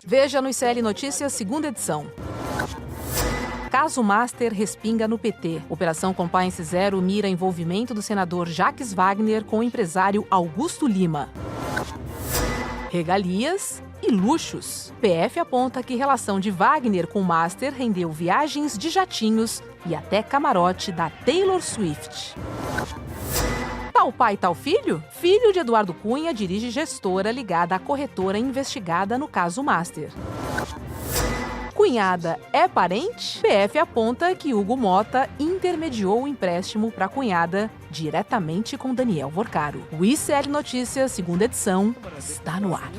Veja no ICL Notícias, segunda edição. Caso Master respinga no PT. Operação Compliance Zero mira envolvimento do senador Jacques Wagner com o empresário Augusto Lima. Regalias e luxos. PF aponta que relação de Wagner com Master rendeu viagens de jatinhos e até camarote da Taylor Swift. Tal pai, tal filho? Filho de Eduardo Cunha dirige gestora ligada à corretora investigada no caso Master. Cunhada é parente? PF aponta que Hugo Mota intermediou o empréstimo para a cunhada diretamente com Daniel Vorcaro. O ICL Notícias, segunda edição, está no ar.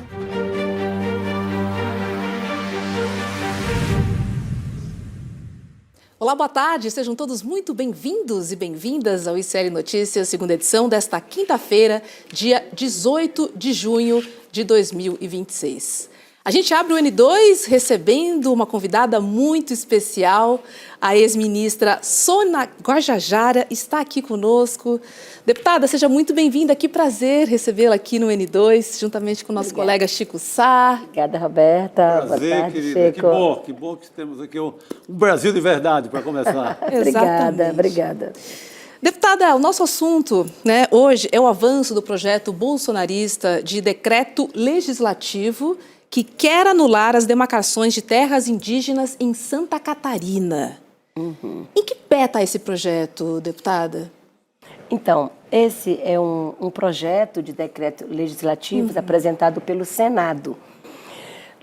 Olá, boa tarde, sejam todos muito bem-vindos e bem-vindas ao ICL Notícias, segunda edição desta quinta-feira, dia 18 de junho de 2026. A gente abre o N2 recebendo uma convidada muito especial, a ex-ministra Sônia Guajajara está aqui conosco. Deputada, seja muito bem-vinda, que prazer recebê-la aqui no N2, juntamente com o nosso colega Chico Sá. Obrigada, Roberta. Prazer, boa tarde, querida. Chico. Que bom que temos aqui um Brasil de verdade para começar. Obrigada. Deputada, o nosso assunto, hoje é o avanço do projeto bolsonarista de decreto legislativo que quer anular as demarcações de terras indígenas em Santa Catarina. Em que pé está esse projeto, deputada? Então, esse é um projeto de decreto legislativo apresentado pelo Senado.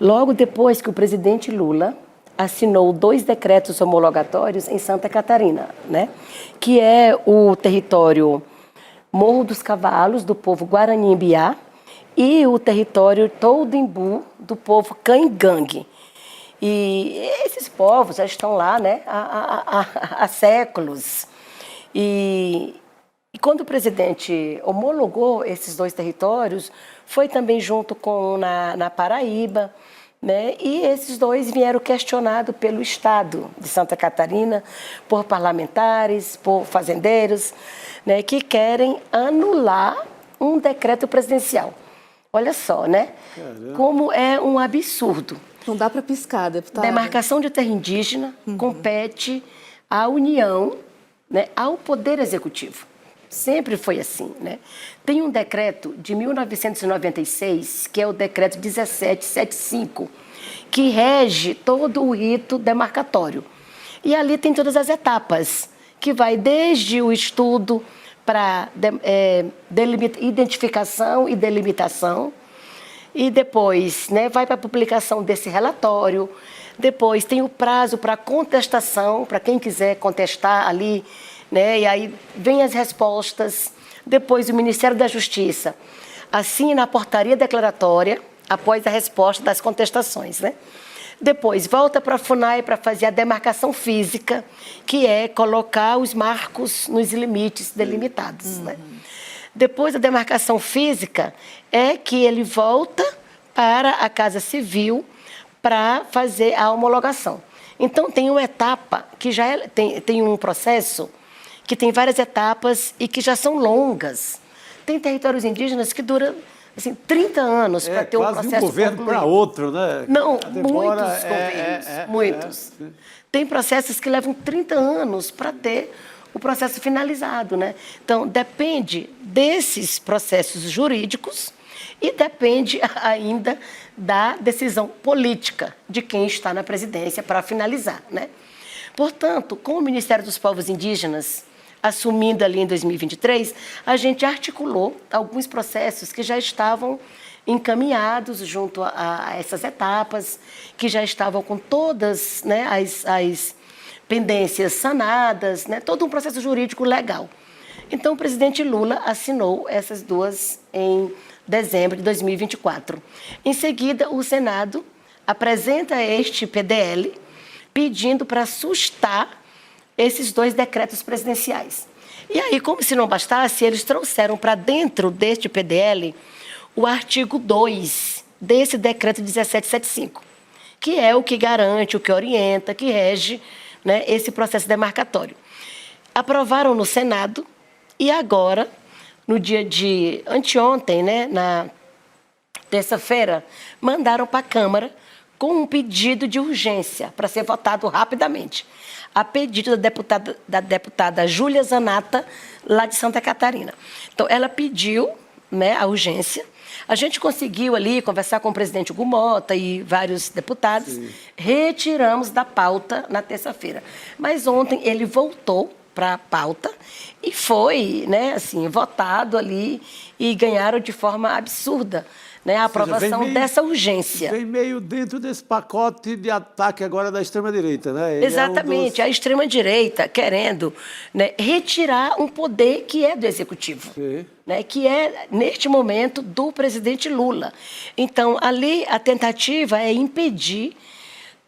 Logo depois que o presidente Lula assinou 2 decretos homologatórios em Santa Catarina, que é o território Morro dos Cavalos, do povo Guarani-Mbiá, e o território Todimbu, do povo Caingangue. E esses povos já estão lá há séculos. E quando o presidente homologou esses 2 territórios, foi também junto com na Paraíba, e esses 2 vieram questionados pelo Estado de Santa Catarina, por parlamentares, por fazendeiros, que querem anular um decreto presidencial. Olha só, como é um absurdo. Não dá para piscar, deputada. Demarcação de terra indígena compete à União, ao Poder Executivo. Sempre foi assim, Tem um decreto de 1996, que é o decreto 1775, que rege todo o rito demarcatório. E ali tem todas as etapas, que vai desde o estudo para identificação e delimitação, e depois vai para a publicação desse relatório, depois tem o prazo para contestação, para quem quiser contestar ali, e aí vem as respostas, depois o Ministério da Justiça assina a portaria declaratória após a resposta das contestações, Depois, volta para a FUNAI para fazer a demarcação física, que é colocar os marcos nos limites delimitados. Depois da demarcação física, é que ele volta para a Casa Civil para fazer a homologação. Então, tem uma etapa que já tem um processo que tem várias etapas e que já são longas. Tem territórios indígenas que duram 30 anos para ter um processo quase um governo para outro, Não, muitos governos, muitos. Tem processos que levam 30 anos para ter o processo finalizado, Então, depende desses processos jurídicos e depende ainda da decisão política de quem está na presidência para finalizar, Portanto, com o Ministério dos Povos Indígenas assumindo ali em 2023, a gente articulou alguns processos que já estavam encaminhados junto a essas etapas, que já estavam com todas as pendências sanadas, todo um processo jurídico legal. Então, o presidente Lula assinou essas 2 em dezembro de 2024. Em seguida, o Senado apresenta este PDL pedindo para sustar esses 2 decretos presidenciais. E aí, como se não bastasse, eles trouxeram para dentro deste PDL o artigo 2 desse decreto 1775, que é o que garante, o que orienta, que rege esse processo demarcatório. Aprovaram no Senado e agora, no dia de anteontem, na terça-feira, mandaram para a Câmara com um pedido de urgência para ser votado rapidamente, a pedido da deputada Júlia Zanata, lá de Santa Catarina. Então, ela pediu, né, a urgência. A gente conseguiu ali conversar com o presidente Hugo Mota e vários deputados. Sim. Retiramos da pauta na terça-feira. Mas ontem ele voltou para a pauta e foi, né, assim, votado ali e ganharam de forma absurda, né, a aprovação dessa urgência. Vem meio dentro desse pacote de ataque agora da extrema-direita, né? Exatamente, a extrema-direita querendo, né, retirar um poder que é do Executivo, né, que é, neste momento, do presidente Lula. Então, ali, a tentativa é impedir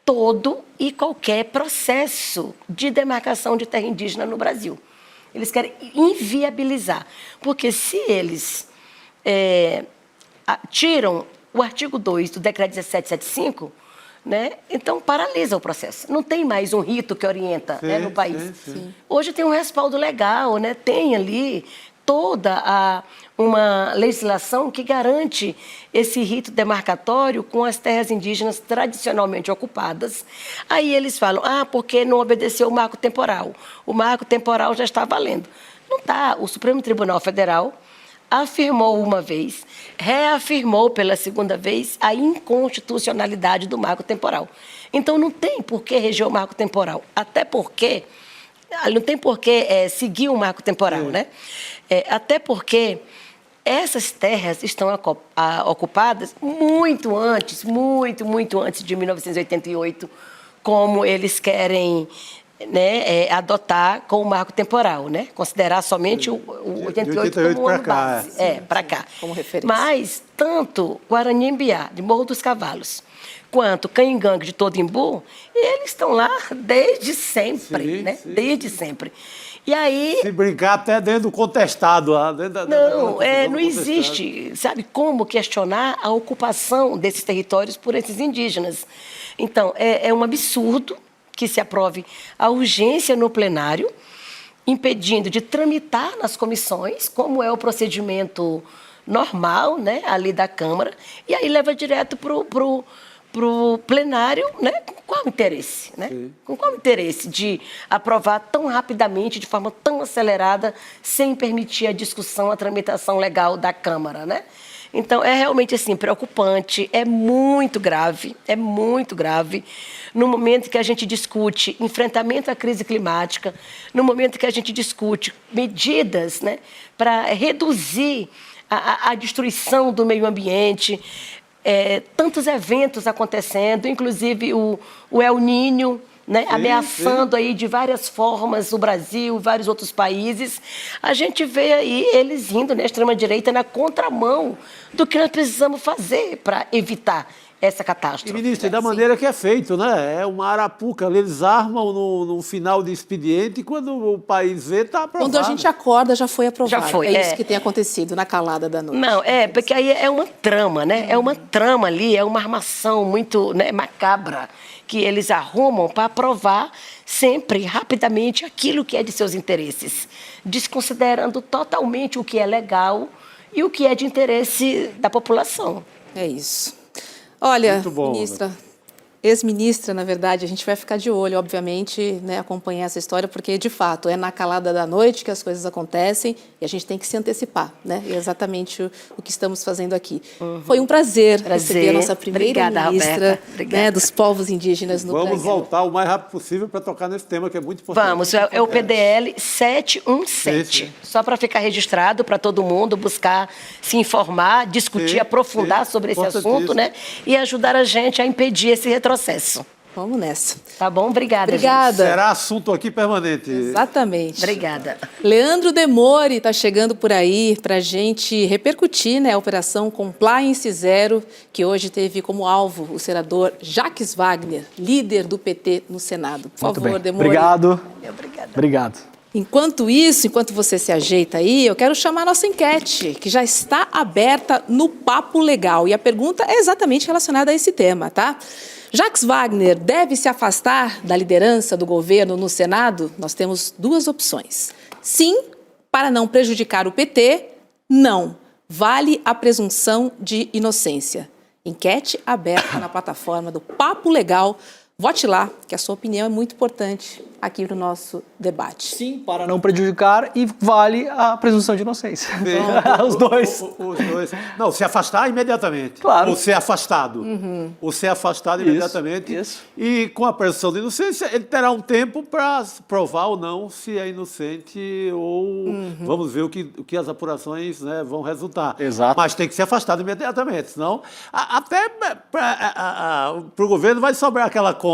todo e qualquer processo de demarcação de terra indígena no Brasil. Eles querem inviabilizar, porque se eles tiram o artigo 2 do decreto 1775, né, então paralisa o processo. Não tem mais um rito que orienta, né, no país. Sim. Hoje tem um respaldo legal, né, tem ali toda uma legislação que garante esse rito demarcatório com as terras indígenas tradicionalmente ocupadas. Aí eles falam, porque não obedeceu o marco temporal. O marco temporal já está valendo. Não está. O Supremo Tribunal Federal afirmou uma vez, reafirmou pela segunda vez a inconstitucionalidade do marco temporal. Então, não tem por que reger o marco temporal, até porque não tem por que seguir o marco temporal, né? Até porque essas terras estão ocupadas muito antes de 1988, como eles querem, né, adotar com o marco temporal, né? Considerar somente o 88 como ano base, para cá. Como referência. Mas tanto Guarani-Mbiá, de Morro dos Cavalos, quanto Canhingangue de Todimbu, eles estão lá desde sempre, né? Desde sempre. E aí... Se brincar até dentro do contestado. Não existe, sabe, como questionar a ocupação desses territórios por esses indígenas. Então, é um absurdo que se aprove a urgência no plenário, impedindo de tramitar nas comissões, como é o procedimento normal, né, ali da Câmara, e aí leva direto para o plenário, né? Com qual interesse? Né? Com qual interesse de aprovar tão rapidamente, de forma tão acelerada, sem permitir a discussão, a tramitação legal da Câmara, né? Então, é realmente assim, preocupante, é muito grave, no momento que a gente discute enfrentamento à crise climática, no momento que a gente discute medidas, né, para reduzir a destruição do meio ambiente, tantos eventos acontecendo, inclusive o El Niño, né, ameaçando aí de várias formas o Brasil, vários outros países. A gente vê aí eles indo, né, extrema-direita, na contramão do que nós precisamos fazer para evitar essa catástrofe. E, ministro, da maneira que é feito, né? É uma arapuca, eles armam no final de expediente e quando o país vê, está aprovado. Quando a gente acorda, já foi aprovado. Já foi. É isso que tem acontecido na calada da noite. Não, porque aí é uma trama, né? É uma trama ali, é uma armação muito, né, macabra, que eles arrumam para aprovar sempre, rapidamente, aquilo que é de seus interesses, desconsiderando totalmente o que é legal e o que é de interesse da população. É isso. Olha, bom, ministra, ex-ministra, na verdade, a gente vai ficar de olho, obviamente, né, acompanhar essa história, porque, de fato, é na calada da noite que as coisas acontecem e a gente tem que se antecipar, né? E é exatamente o que estamos fazendo aqui. Foi um prazer receber a nossa primeira ministra, né, dos povos indígenas no Brasil. Vamos voltar o mais rápido possível para tocar nesse tema, que é muito importante. Vamos, é o PDL 717. Só para ficar registrado, para todo mundo buscar se informar, discutir, aprofundar sobre esse assunto, né? E ajudar a gente a impedir esse retrocesso. Vamos nessa. Tá bom? Obrigada, gente. Será assunto aqui permanente. Exatamente. Obrigada. Leandro Demore está chegando por aí para a gente repercutir, né, a Operação Compliance Zero, que hoje teve como alvo o senador Jacques Wagner, líder do PT no Senado. Por favor, Demore. Obrigado. Obrigada. Obrigado. Enquanto isso, enquanto você se ajeita aí, eu quero chamar a nossa enquete, que já está aberta no Papo Legal. E a pergunta é exatamente relacionada a esse tema, tá? Jacques Wagner deve se afastar da liderança do governo no Senado? Nós temos duas opções. Sim, para não prejudicar o PT. Não, vale a presunção de inocência. Enquete aberta na plataforma do Papo Legal. Vote lá, que a sua opinião é muito importante aqui no nosso debate. Sim, para não prejudicar e vale a presunção de inocência. Os dois. Os dois. Não, se afastar imediatamente. Claro. Ou ser afastado. Ou ser afastado imediatamente. Isso. E com a presunção de inocência, ele terá um tempo para provar ou não se é inocente ou vamos ver o que as apurações, né, vão resultar. Exato. Mas tem que ser afastado imediatamente, senão até para o governo vai sobrar aquela conta.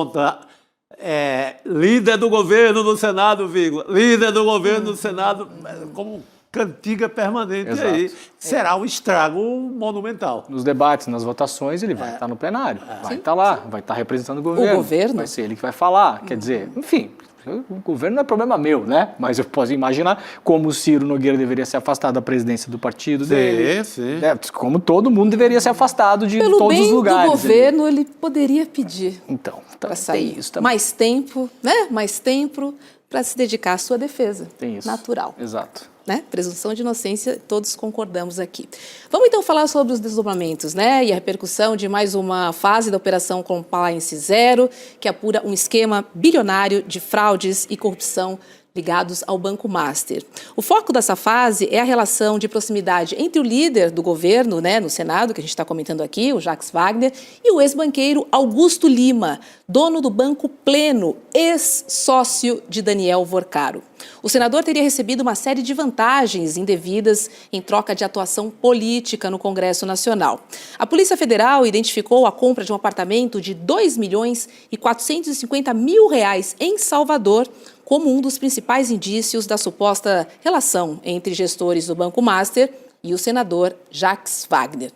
Líder do governo no Senado, vírgula. Líder do governo no Senado, como cantiga permanente. Exato. Aí. Será um estrago monumental. Nos debates, nas votações, ele vai estar no plenário. Vai estar lá, vai estar representando o governo. O governo? Vai ser ele que vai falar. Quer dizer, enfim, o governo não é problema meu, né? Mas eu posso imaginar como o Ciro Nogueira deveria ser afastado da presidência do partido dele. Sim. Como todo mundo deveria ser afastado de Pelo todos os bem lugares. do governo, ele poderia pedir Então para sair. tem isso também. Mais tempo, né? Mais tempo para se dedicar à sua defesa. Tem isso. Natural. Exato. Né? Presunção de inocência, todos concordamos aqui. Vamos então falar sobre os desdobramentos, né? E a repercussão de mais uma fase da Operação Compliance Zero, que apura um esquema bilionário de fraudes e corrupção ligados ao Banco Master. O foco dessa fase é a relação de proximidade entre o líder do governo, né, no Senado, que a gente está comentando aqui, o Jacques Wagner, e o ex-banqueiro Augusto Lima, dono do Banco Pleno, ex-sócio de Daniel Vorcaro. O senador teria recebido uma série de vantagens indevidas em troca de atuação política no Congresso Nacional. A Polícia Federal identificou a compra de um apartamento de R$2.450.000 em Salvador como um dos principais indícios da suposta relação entre gestores do Banco Master e o senador Jacques Wagner.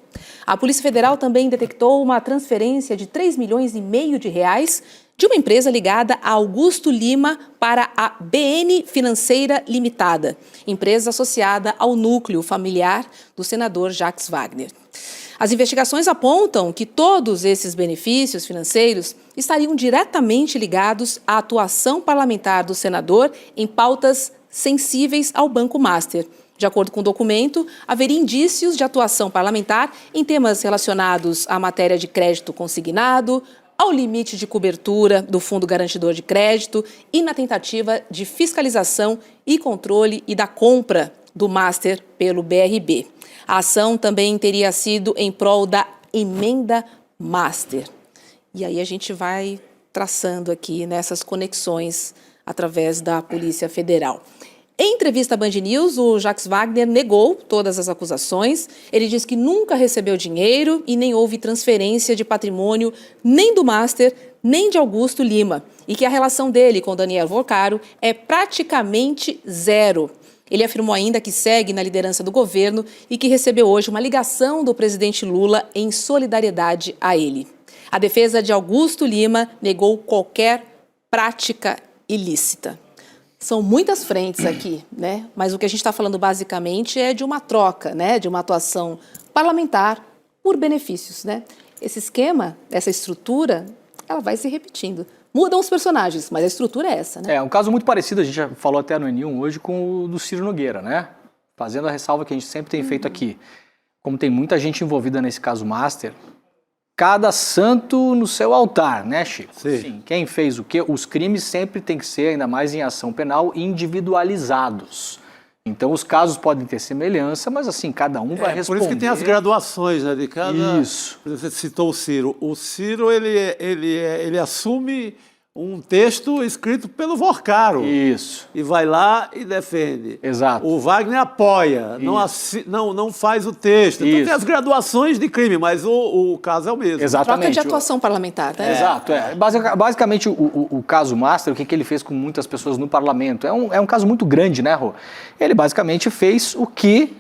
A Polícia Federal também detectou uma transferência de R$3,5 milhões de uma empresa ligada a Augusto Lima para a BN Financeira Limitada, empresa associada ao núcleo familiar do senador Jacques Wagner. As investigações apontam que todos esses benefícios financeiros estariam diretamente ligados à atuação parlamentar do senador em pautas sensíveis ao Banco Master. De acordo com o documento, haveria indícios de atuação parlamentar em temas relacionados à matéria de crédito consignado, ao limite de cobertura do Fundo Garantidor de Crédito e na tentativa de fiscalização e controle e da compra do Master pelo BRB. A ação também teria sido em prol da emenda Master. E aí a gente vai traçando aqui nessas conexões através da Polícia Federal. Em entrevista à Band News, o Jacques Wagner negou todas as acusações. Ele diz que nunca recebeu dinheiro e nem houve transferência de patrimônio nem do Master, nem de Augusto Lima. E que a relação dele com Daniel Vorcaro é praticamente zero. Ele afirmou ainda que segue na liderança do governo e que recebeu hoje uma ligação do presidente Lula em solidariedade a ele. A defesa de Augusto Lima negou qualquer prática ilícita. São muitas frentes aqui, né? Mas o que a gente está falando basicamente é de uma troca, né? De uma atuação parlamentar por benefícios, né? Esse esquema, essa estrutura, ela vai se repetindo. Mudam os personagens, mas a estrutura é essa, né? É um caso muito parecido, a gente já falou até no N1 hoje, com o do Ciro Nogueira, né? Fazendo a ressalva que a gente sempre tem feito aqui. Como tem muita gente envolvida nesse caso Master, cada santo no seu altar, né, Chico? Sim. Quem fez o quê? Os crimes sempre têm que ser, ainda mais em ação penal, individualizados. Então, os casos podem ter semelhança, mas assim, cada um vai responder. Por isso que tem as graduações, né, de cada... Isso. Você citou o Ciro. O Ciro, ele assume um texto escrito pelo Vorcaro. Isso. E vai lá e defende. Exato. O Wagner apoia, não faz o texto. Então tem as graduações de crime, mas o caso é o mesmo. Exatamente. Troca de atuação parlamentar, né? Exato. Basicamente, o caso Master, o que ele fez com muitas pessoas no parlamento, é um caso muito grande, né, Rô? Ele basicamente fez o que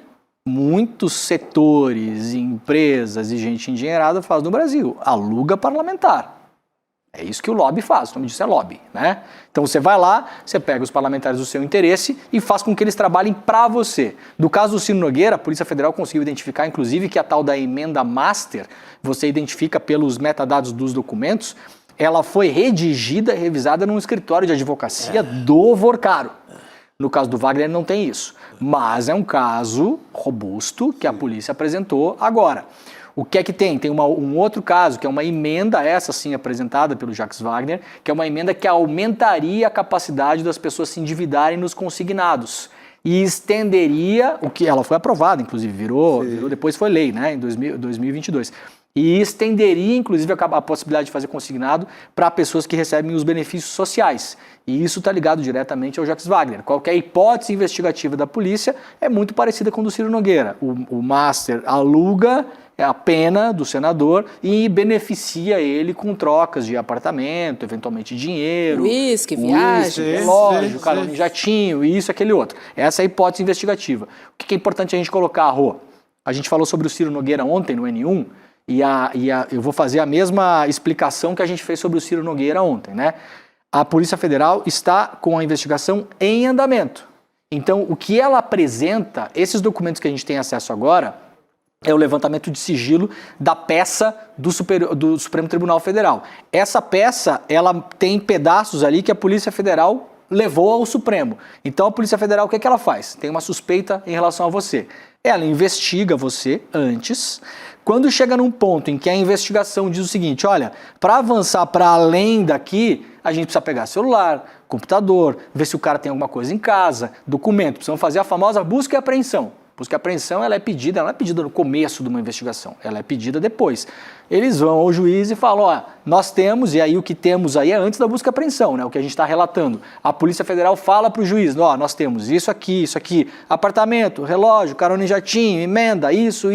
muitos setores, empresas e gente endinheirada faz no Brasil. Aluga parlamentar. É isso que o lobby faz, o nome disso é lobby, né? Então você vai lá, você pega os parlamentares do seu interesse e faz com que eles trabalhem para você. No caso do Ciro Nogueira, a Polícia Federal conseguiu identificar, inclusive, que a tal da emenda Master, você identifica pelos metadados dos documentos, ela foi redigida e revisada num escritório de advocacia do Vorcaro. No caso do Wagner não tem isso, mas é um caso robusto que a polícia apresentou agora. O que é que tem? Tem um outro caso, que é uma emenda, essa sim apresentada pelo Jacques Wagner, que é uma emenda que aumentaria a capacidade das pessoas se endividarem nos consignados e estenderia, o que ela foi aprovada, inclusive, virou depois foi lei, né, em 2022. E estenderia, inclusive, a possibilidade de fazer consignado para pessoas que recebem os benefícios sociais. E isso está ligado diretamente ao Jacques Wagner. Qualquer hipótese investigativa da polícia é muito parecida com a do Ciro Nogueira. O Master aluga a pena do senador e beneficia ele com trocas de apartamento, eventualmente dinheiro. Uísque, viagem. Relógio, carona em jatinho, isso, aquele outro. Essa é a hipótese investigativa. O que é importante a gente colocar, Rô? A gente falou sobre o Ciro Nogueira ontem no N1, eu vou fazer a mesma explicação que a gente fez sobre o Ciro Nogueira ontem, né? A Polícia Federal está com a investigação em andamento. Então, o que ela apresenta, esses documentos que a gente tem acesso agora, é o levantamento de sigilo da peça do Supremo Tribunal Federal. Essa peça, ela tem pedaços ali que a Polícia Federal levou ao Supremo. Então, a Polícia Federal, o que é que ela faz? Tem uma suspeita em relação a você. Ela investiga você antes. Quando chega num ponto em que a investigação diz o seguinte, olha, para avançar para além daqui, a gente precisa pegar celular, computador, ver se o cara tem alguma coisa em casa, documento, precisamos fazer a famosa busca e apreensão. Busca e apreensão, ela não é pedida no começo de uma investigação, ela é pedida depois. Eles vão ao juiz e falam, ó, nós temos, e aí o que temos aí é antes da busca e apreensão, né, o que a gente está relatando. A Polícia Federal fala para o juiz, ó, nós temos isso aqui, apartamento, relógio, carona em jatinho, emenda, isso.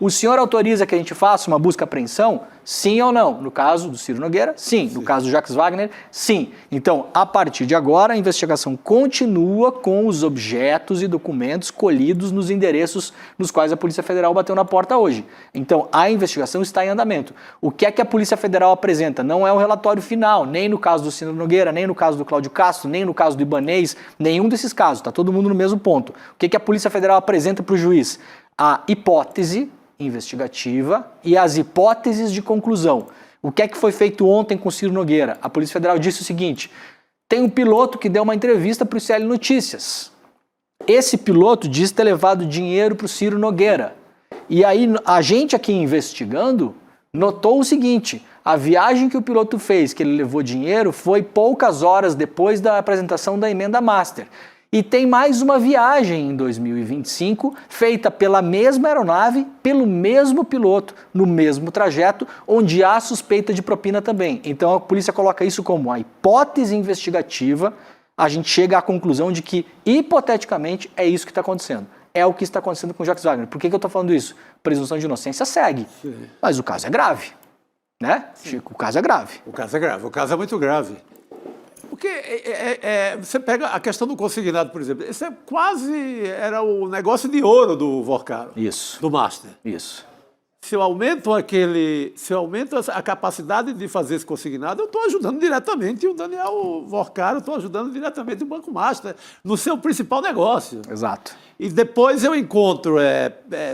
O senhor autoriza que a gente faça uma busca e apreensão? Sim ou não? No caso do Ciro Nogueira, sim. No caso do Jacques Wagner, sim. Então, a partir de agora, a investigação continua com os objetos e documentos colhidos nos endereços nos quais a Polícia Federal bateu na porta hoje. Então, a investigação está em andamento. O que é que a Polícia Federal apresenta? Não é um relatório final, nem no caso do Ciro Nogueira, nem no caso do Cláudio Castro, nem no caso do Ibanez, nenhum desses casos. Está todo mundo no mesmo ponto. O que é que a Polícia Federal apresenta para o juiz? A hipótese investigativa e as hipóteses de conclusão. O que é que foi feito ontem com o Ciro Nogueira? A Polícia Federal disse o seguinte, tem um piloto que deu uma entrevista para o ICL Notícias. Esse piloto diz ter levado dinheiro para o Ciro Nogueira. E aí a gente aqui investigando notou o seguinte, a viagem que o piloto fez, que ele levou dinheiro, foi poucas horas depois da apresentação da emenda Master. E tem mais uma viagem em 2025, feita pela mesma aeronave, pelo mesmo piloto, no mesmo trajeto, onde há suspeita de propina também. Então a polícia coloca isso como a hipótese investigativa, a gente chega à conclusão de que, hipoteticamente, é isso que está acontecendo. É o que está acontecendo com o Jacques Wagner. Por que eu estou falando isso? Presunção de inocência segue, mas o caso é grave, né? Chico, o caso é grave. O caso é grave, o caso é muito grave. Porque você pega a questão do consignado, por exemplo, esse era o negócio de ouro do Vorcaro. Isso. Do Master. Isso. Se eu aumento a capacidade de fazer esse consignado, eu estou ajudando diretamente o Daniel Vorcaro, estou ajudando diretamente o Banco Master no seu principal negócio. Exato. E depois eu encontro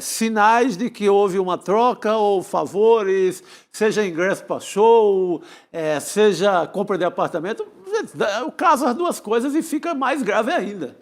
sinais de que houve uma troca ou favores, seja ingresso para show, seja compra de apartamento. O caso as duas coisas e fica mais grave ainda.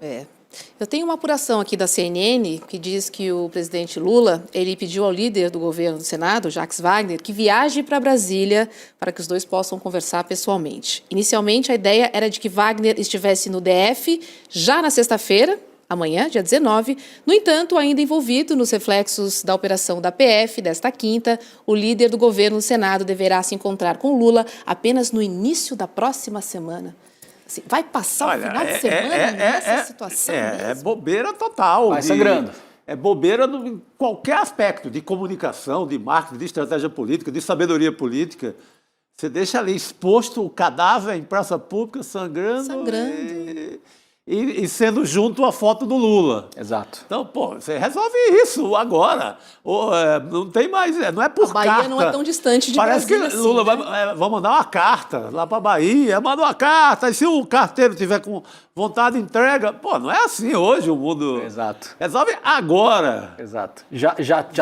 Eu tenho uma apuração aqui da CNN que diz que o presidente Lula, ele pediu ao líder do governo do Senado, Jacques Wagner, que viaje para Brasília para que os dois possam conversar pessoalmente. Inicialmente, a ideia era de que Wagner estivesse no DF já na sexta-feira, amanhã, dia 19. No entanto, ainda envolvido nos reflexos da operação da PF desta quinta, o líder do governo do Senado deverá se encontrar com Lula apenas no início da próxima semana. Assim, vai passar o final de semana nessa situação mesmo? É bobeira total. Vai sangrando. É bobeira em qualquer aspecto, de comunicação, de marketing, de estratégia política, de sabedoria política. Você deixa ali exposto o cadáver em praça pública, sangrando. E sendo junto a foto do Lula. Exato. Então, você resolve isso agora. Não tem mais, não é por carta. A Bahia não é tão distante de Parece Brasília que Lula assim, vai mandar uma carta lá para a Bahia, manda uma carta, e se o carteiro tiver com vontade, entrega. Não é assim hoje o mundo. Exato. Resolve agora. Exato.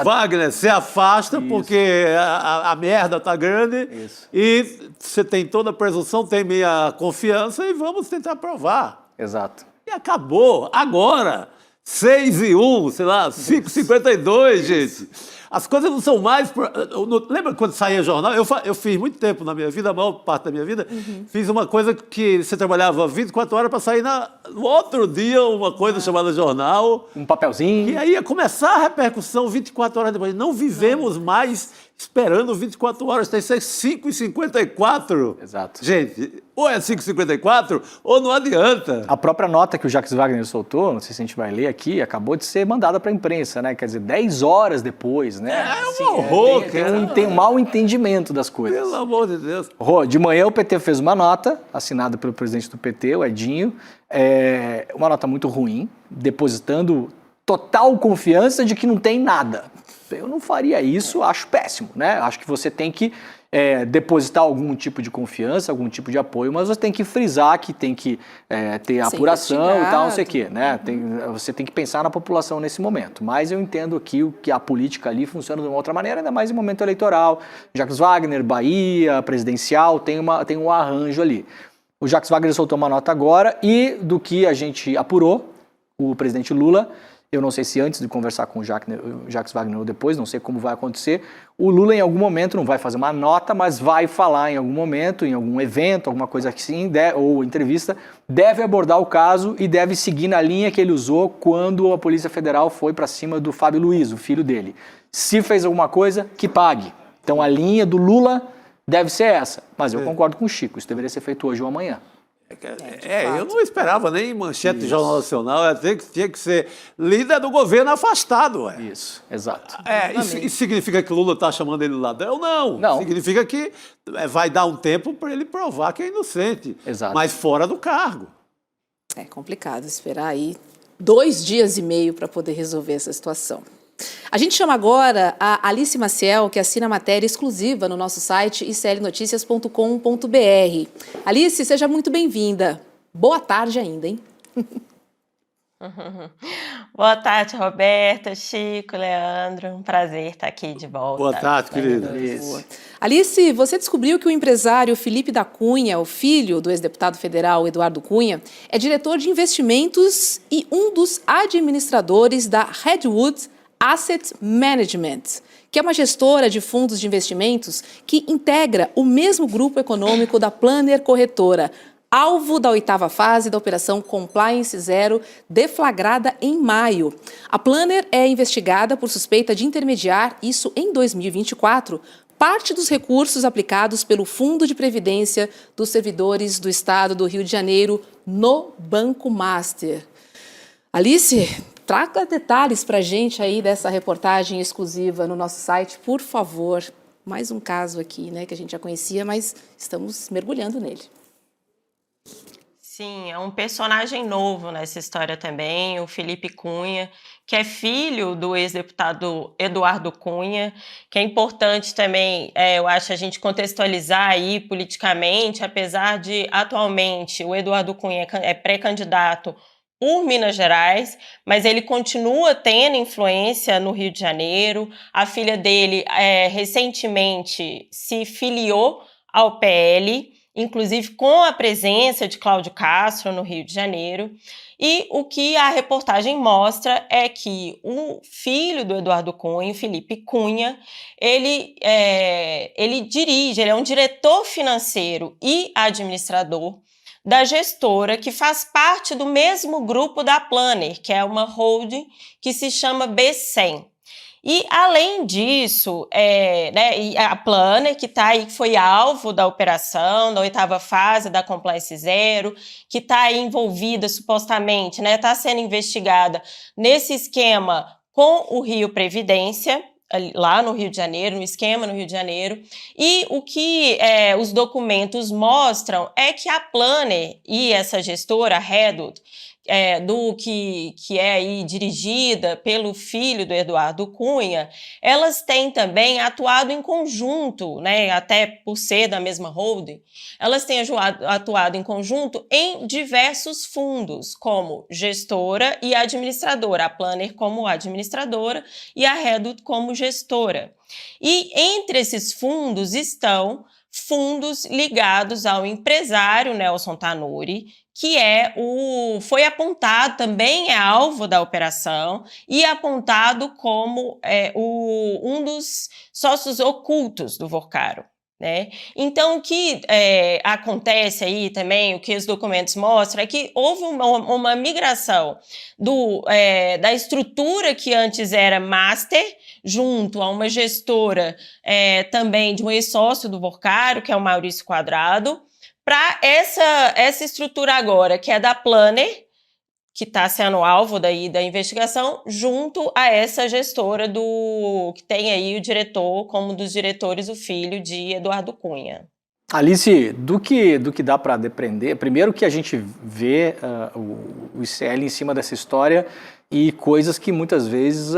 Wagner, se afasta porque a merda tá grande. Isso. E você tem toda a presunção, tem minha confiança e vamos tentar provar. Exato. E acabou, agora, 6-1, sei lá, 5-52, gente. As coisas não são mais... Lembra quando saía jornal? Eu fiz muito tempo na minha vida, a maior parte da minha vida, fiz uma coisa que você trabalhava 24 horas para sair no outro dia uma coisa chamada jornal. Um papelzinho. E aí ia começar a repercussão 24 horas depois. Não vivemos mais esperando 24 horas, tem que ser 5h54. Exato. Gente, ou é 5h54 ou não adianta. A própria nota que o Jacques Wagner soltou, não sei se a gente vai ler aqui, acabou de ser mandada para a imprensa, né? Quer dizer, 10 horas depois, né? É um horror. Tem um mau entendimento das coisas. Pelo amor de Deus. Rô, de manhã o PT fez uma nota, assinada pelo presidente do PT, o Edinho, uma nota muito ruim, depositando total confiança de que não tem nada. Eu não faria isso, acho péssimo, né? Acho que você tem que depositar algum tipo de confiança, algum tipo de apoio, mas você tem que frisar que tem que ter apuração e tal, não sei o quê, né? Você tem que pensar na população nesse momento. Mas eu entendo aqui que a política ali funciona de uma outra maneira, ainda mais em momento eleitoral. Jacques Wagner, Bahia, presidencial, tem um arranjo ali. O Jacques Wagner soltou uma nota agora e do que a gente apurou, o presidente Lula, eu não sei se antes de conversar com o Jacques Wagner ou depois, não sei como vai acontecer, o Lula em algum momento não vai fazer uma nota, mas vai falar em algum momento, em algum evento, alguma coisa assim, ou entrevista, deve abordar o caso e deve seguir na linha que ele usou quando a Polícia Federal foi para cima do Fábio Luiz, o filho dele. Se fez alguma coisa, que pague. Então a linha do Lula deve ser essa, mas eu concordo com o Chico, isso deveria ser feito hoje ou amanhã. Eu não esperava nem manchete de Jornal Nacional, tinha que ser líder do governo afastado. Isso, exato. Isso significa que o Lula está chamando ele de ladrão? Não. Significa que vai dar um tempo para ele provar que é inocente, mas fora do cargo. É complicado esperar aí 2 dias e meio para poder resolver essa situação. A gente chama agora a Alice Maciel, que assina matéria exclusiva no nosso site iclnoticias.com.br. Alice, seja muito bem-vinda. Boa tarde ainda, hein? Boa tarde, Roberto, Chico, Leandro. Um prazer estar aqui de volta. Boa tarde, querida. Alice, você descobriu que o empresário Felipe da Cunha, o filho do ex-deputado federal Eduardo Cunha, é diretor de investimentos e um dos administradores da Redwood Asset Management, que é uma gestora de fundos de investimentos que integra o mesmo grupo econômico da Planner Corretora, alvo da 8ª fase da Operação Compliance Zero, deflagrada em maio. A Planner é investigada por suspeita de intermediar, isso em 2024, parte dos recursos aplicados pelo Fundo de Previdência dos Servidores do Estado do Rio de Janeiro no Banco Master. Alice, traga detalhes para a gente aí dessa reportagem exclusiva no nosso site, por favor. Mais um caso aqui, né, que a gente já conhecia, mas estamos mergulhando nele. Sim, é um personagem novo nessa história também, o Felipe Cunha, que é filho do ex-deputado Eduardo Cunha, que é importante também, eu acho, a gente contextualizar aí politicamente, apesar de atualmente o Eduardo Cunha é pré-candidato por Minas Gerais, mas ele continua tendo influência no Rio de Janeiro. A filha dele recentemente se filiou ao PL, inclusive com a presença de Cláudio Castro no Rio de Janeiro. E o que a reportagem mostra é que o filho do Eduardo Cunha, Felipe Cunha, ele é um diretor financeiro e administrador da gestora que faz parte do mesmo grupo da Planner, que é uma holding que se chama B100. E, além disso, a Planner, que está aí, que foi alvo da operação, da 8ª fase da Compliance Zero, que está aí envolvida, supostamente, está sendo investigada nesse esquema com o Rio Previdência, lá no Rio de Janeiro, no esquema no Rio de Janeiro, e o que os documentos mostram é que a Planner e essa gestora, a Redwood, que é aí dirigida pelo filho do Eduardo Cunha, elas têm também atuado em conjunto, até por ser da mesma holding, elas têm atuado em conjunto em diversos fundos, como gestora e administradora, a Planner como administradora e a Redwood como gestora. E entre esses fundos estão fundos ligados ao empresário Nelson Tanuri, que foi apontado, também é alvo da operação, e apontado como um dos sócios ocultos do Vorcaro. Né? Então, o que acontece aí também, o que os documentos mostram, é que houve uma migração da estrutura que antes era master, junto a uma gestora também de um ex-sócio do Vorcaro, que é o Maurício Quadrado, para essa estrutura agora, que é da Planner, que está sendo alvo da investigação, junto a essa gestora que tem aí o diretor, como um dos diretores, o filho de Eduardo Cunha. Alice, do que dá para depreender, primeiro que a gente vê o ICL em cima dessa história e coisas que muitas vezes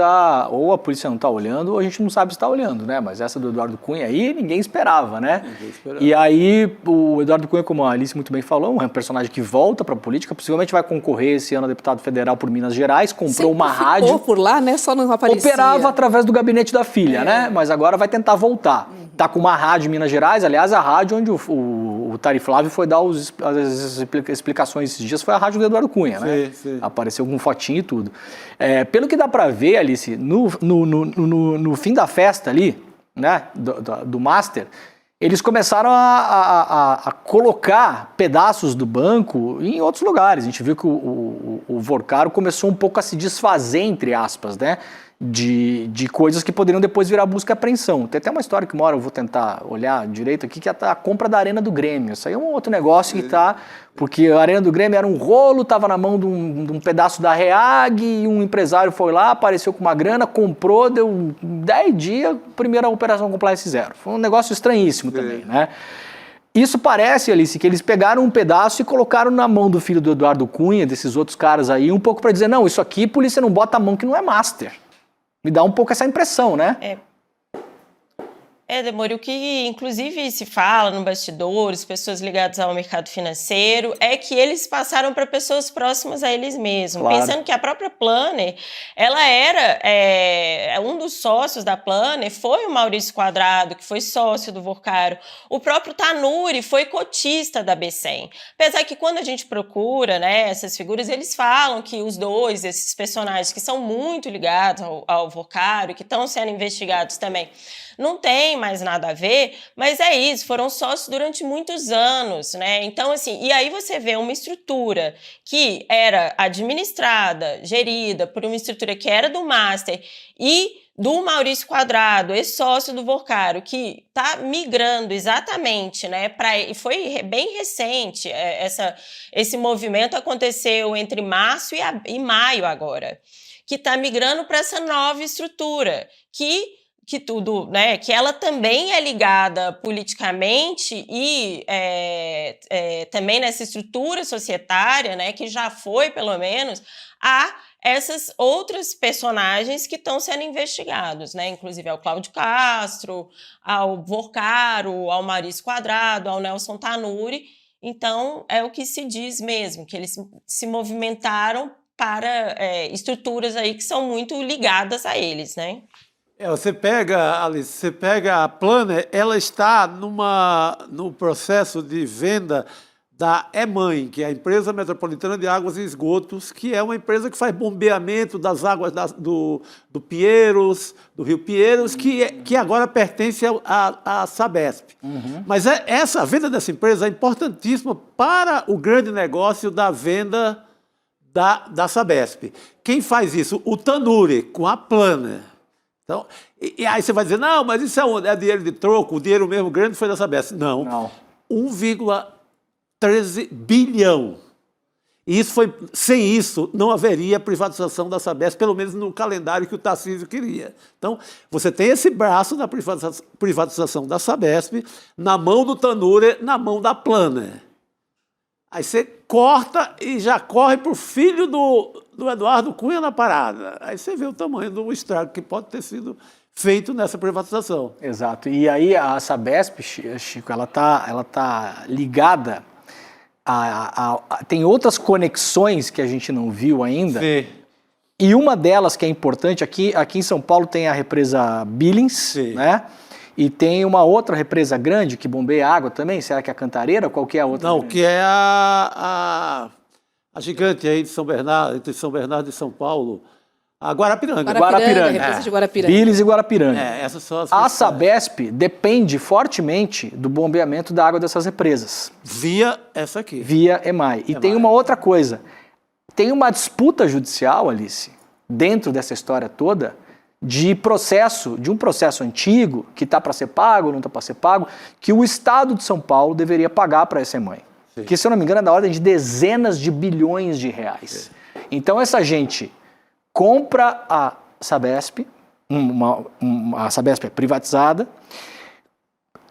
ou a polícia não está olhando ou a gente não sabe se está olhando, né? Mas essa do Eduardo Cunha aí ninguém esperava, né? Ninguém esperava. E aí o Eduardo Cunha, como a Alice muito bem falou, é um personagem que volta para a política, possivelmente vai concorrer esse ano a deputado federal por Minas Gerais, comprou uma rádio. Ficou por lá, né? Só não aparecia. Operava através do gabinete da filha, né? Mas agora vai tentar voltar. Tá com uma rádio em Minas Gerais, aliás, a rádio onde o Tari Flávio foi dar as explicações esses dias foi a rádio do Eduardo Cunha, né? Sim. Apareceu com fotinho e tudo. Pelo que dá para ver, Alice, no fim da festa ali, né, do Master, eles começaram a colocar pedaços do banco em outros lugares. A gente viu que o Vorcaro começou um pouco a se desfazer, entre aspas, né? De coisas que poderiam depois virar busca e apreensão. Tem até uma história que uma hora eu vou tentar olhar direito aqui, que é a compra da Arena do Grêmio. Isso aí é um outro negócio que porque a Arena do Grêmio era um rolo, estava na mão de um pedaço da REAG, e um empresário foi lá, apareceu com uma grana, comprou, deu 10 dias, primeira operação compliance zero. Foi um negócio estranhíssimo também, né? Isso parece, Alice, que eles pegaram um pedaço e colocaram na mão do filho do Eduardo Cunha, desses outros caras aí, um pouco para dizer, não, isso aqui, polícia não bota a mão que não é master. Me dá um pouco essa impressão, né? Demore, o que inclusive se fala no bastidores, pessoas ligadas ao mercado financeiro, é que eles passaram para pessoas próximas a eles mesmos. Claro. Pensando que a própria Planner, ela era um dos sócios da Planner, foi o Maurício Quadrado, que foi sócio do Vorcaro. O próprio Tanuri foi cotista da B100. Apesar que quando a gente procura, né, essas figuras, eles falam que os dois, esses personagens que são muito ligados ao Vorcaro, que estão sendo investigados também, não tem mais nada a ver, mas é isso, foram sócios durante muitos anos, né? Então, assim, e aí você vê uma estrutura que era administrada, gerida por uma estrutura que era do Master e do Maurício Quadrado, ex-sócio do Vorcaro, que está migrando exatamente, né? E foi bem recente, esse movimento aconteceu entre março e maio agora, que está migrando para essa nova estrutura, que tudo, né, que ela também é ligada politicamente e também nessa estrutura societária, né, que já foi, pelo menos, a essas outras personagens que estão sendo investigados, né, inclusive ao Cláudio Castro, ao Vorcaro, ao Maurício Quadrado, ao Nelson Tanuri. Então, é o que se diz mesmo, que eles se movimentaram para estruturas aí que são muito ligadas a eles, né? Você pega, Alice, a Planner, ela está no processo de venda da EMAN, que é a Empresa Metropolitana de Águas e Esgotos, que é uma empresa que faz bombeamento das águas do Pinheiros, do Rio Pinheiros, que agora pertence à Sabesp. Uhum. Mas a venda dessa empresa é importantíssima para o grande negócio da venda da Sabesp. Quem faz isso? O Tanuri, com a Planner. Então, e aí você vai dizer, não, mas isso é dinheiro de troco, o dinheiro mesmo grande foi da Sabesp. Não. 1,13 bilhão. E sem isso, não haveria privatização da Sabesp, pelo menos no calendário que o Tarcísio queria. Então, você tem esse braço da privatização da Sabesp na mão do Tanuri, na mão da Planner. Aí você corta e já corre para o filho do Eduardo Cunha na parada. Aí você vê o tamanho do estrago que pode ter sido feito nessa privatização. Exato. E aí a Sabesp, Chico, ela tá ligada tem outras conexões que a gente não viu ainda. Sim. E uma delas que é importante, aqui em São Paulo tem a represa Billings, né? E tem uma outra represa grande que bombeia água também. Será que é a Cantareira? Qual que é a outra? Não, que é a gigante aí de São Bernardo, entre São Bernardo e São Paulo, a Guarapiranga. Guarapiranga. Represa de Guarapiranga. Billings e Guarapiranga. Essas são as A Sabesp depende fortemente do bombeamento da água dessas represas. Via essa aqui. Via EMAI. E tem uma outra coisa. Tem uma disputa judicial, Alice, dentro dessa história toda, de um processo antigo, que está para ser pago, não está para ser pago, que o Estado de São Paulo deveria pagar para essa EMAI. Que, se eu não me engano, é da ordem de dezenas de bilhões de reais. Então, essa gente compra a Sabesp, a Sabesp é privatizada,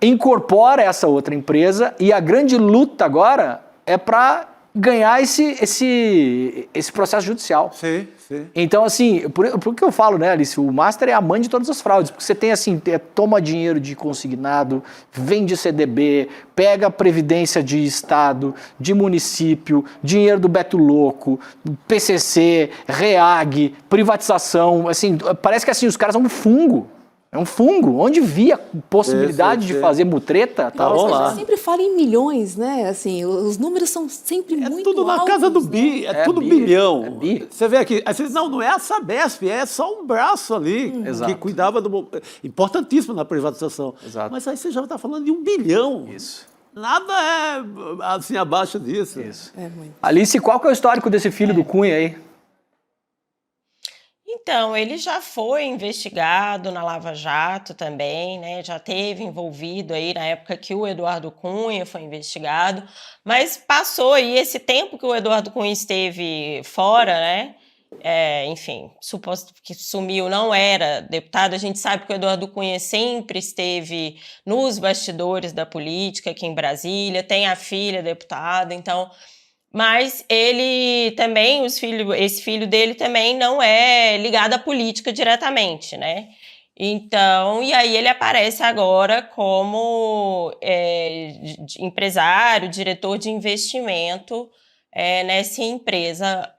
incorpora essa outra empresa e a grande luta agora é para ganhar esse processo judicial. Sim. Então, assim, por que eu falo, né, Alice? O Master é a mãe de todas as fraudes, porque você tem, assim, toma dinheiro de consignado, vende CDB, pega previdência de Estado, de município, dinheiro do Beto Louco, PCC, REAG, privatização, assim, parece que, assim, os caras são um fungo. É um fungo. Onde via possibilidade de fazer mutreta, tá lá. Você sempre fala em milhões, né? Assim, os números são sempre muito altos. É tudo na casa do bi, tudo bilhão. É bi. Você vê aqui, aí você diz, não é a Sabesp, é só um braço ali que cuidava do... Importantíssimo na privatização. Exato. Mas aí você já está falando de 1 bilhão. Isso. Nada é assim abaixo disso. Isso. Alice, qual que é o histórico desse filho do Cunha aí? Então, ele já foi investigado na Lava Jato também, né? Já teve envolvido aí na época que o Eduardo Cunha foi investigado, mas passou aí esse tempo que o Eduardo Cunha esteve fora, né? Enfim, suposto que sumiu, não era deputado. A gente sabe que o Eduardo Cunha sempre esteve nos bastidores da política aqui em Brasília, tem a filha deputada, então... Mas ele também, esse filho dele também não é ligado à política diretamente, né? Então, e aí ele aparece agora como empresário, diretor de investimento nessa empresa,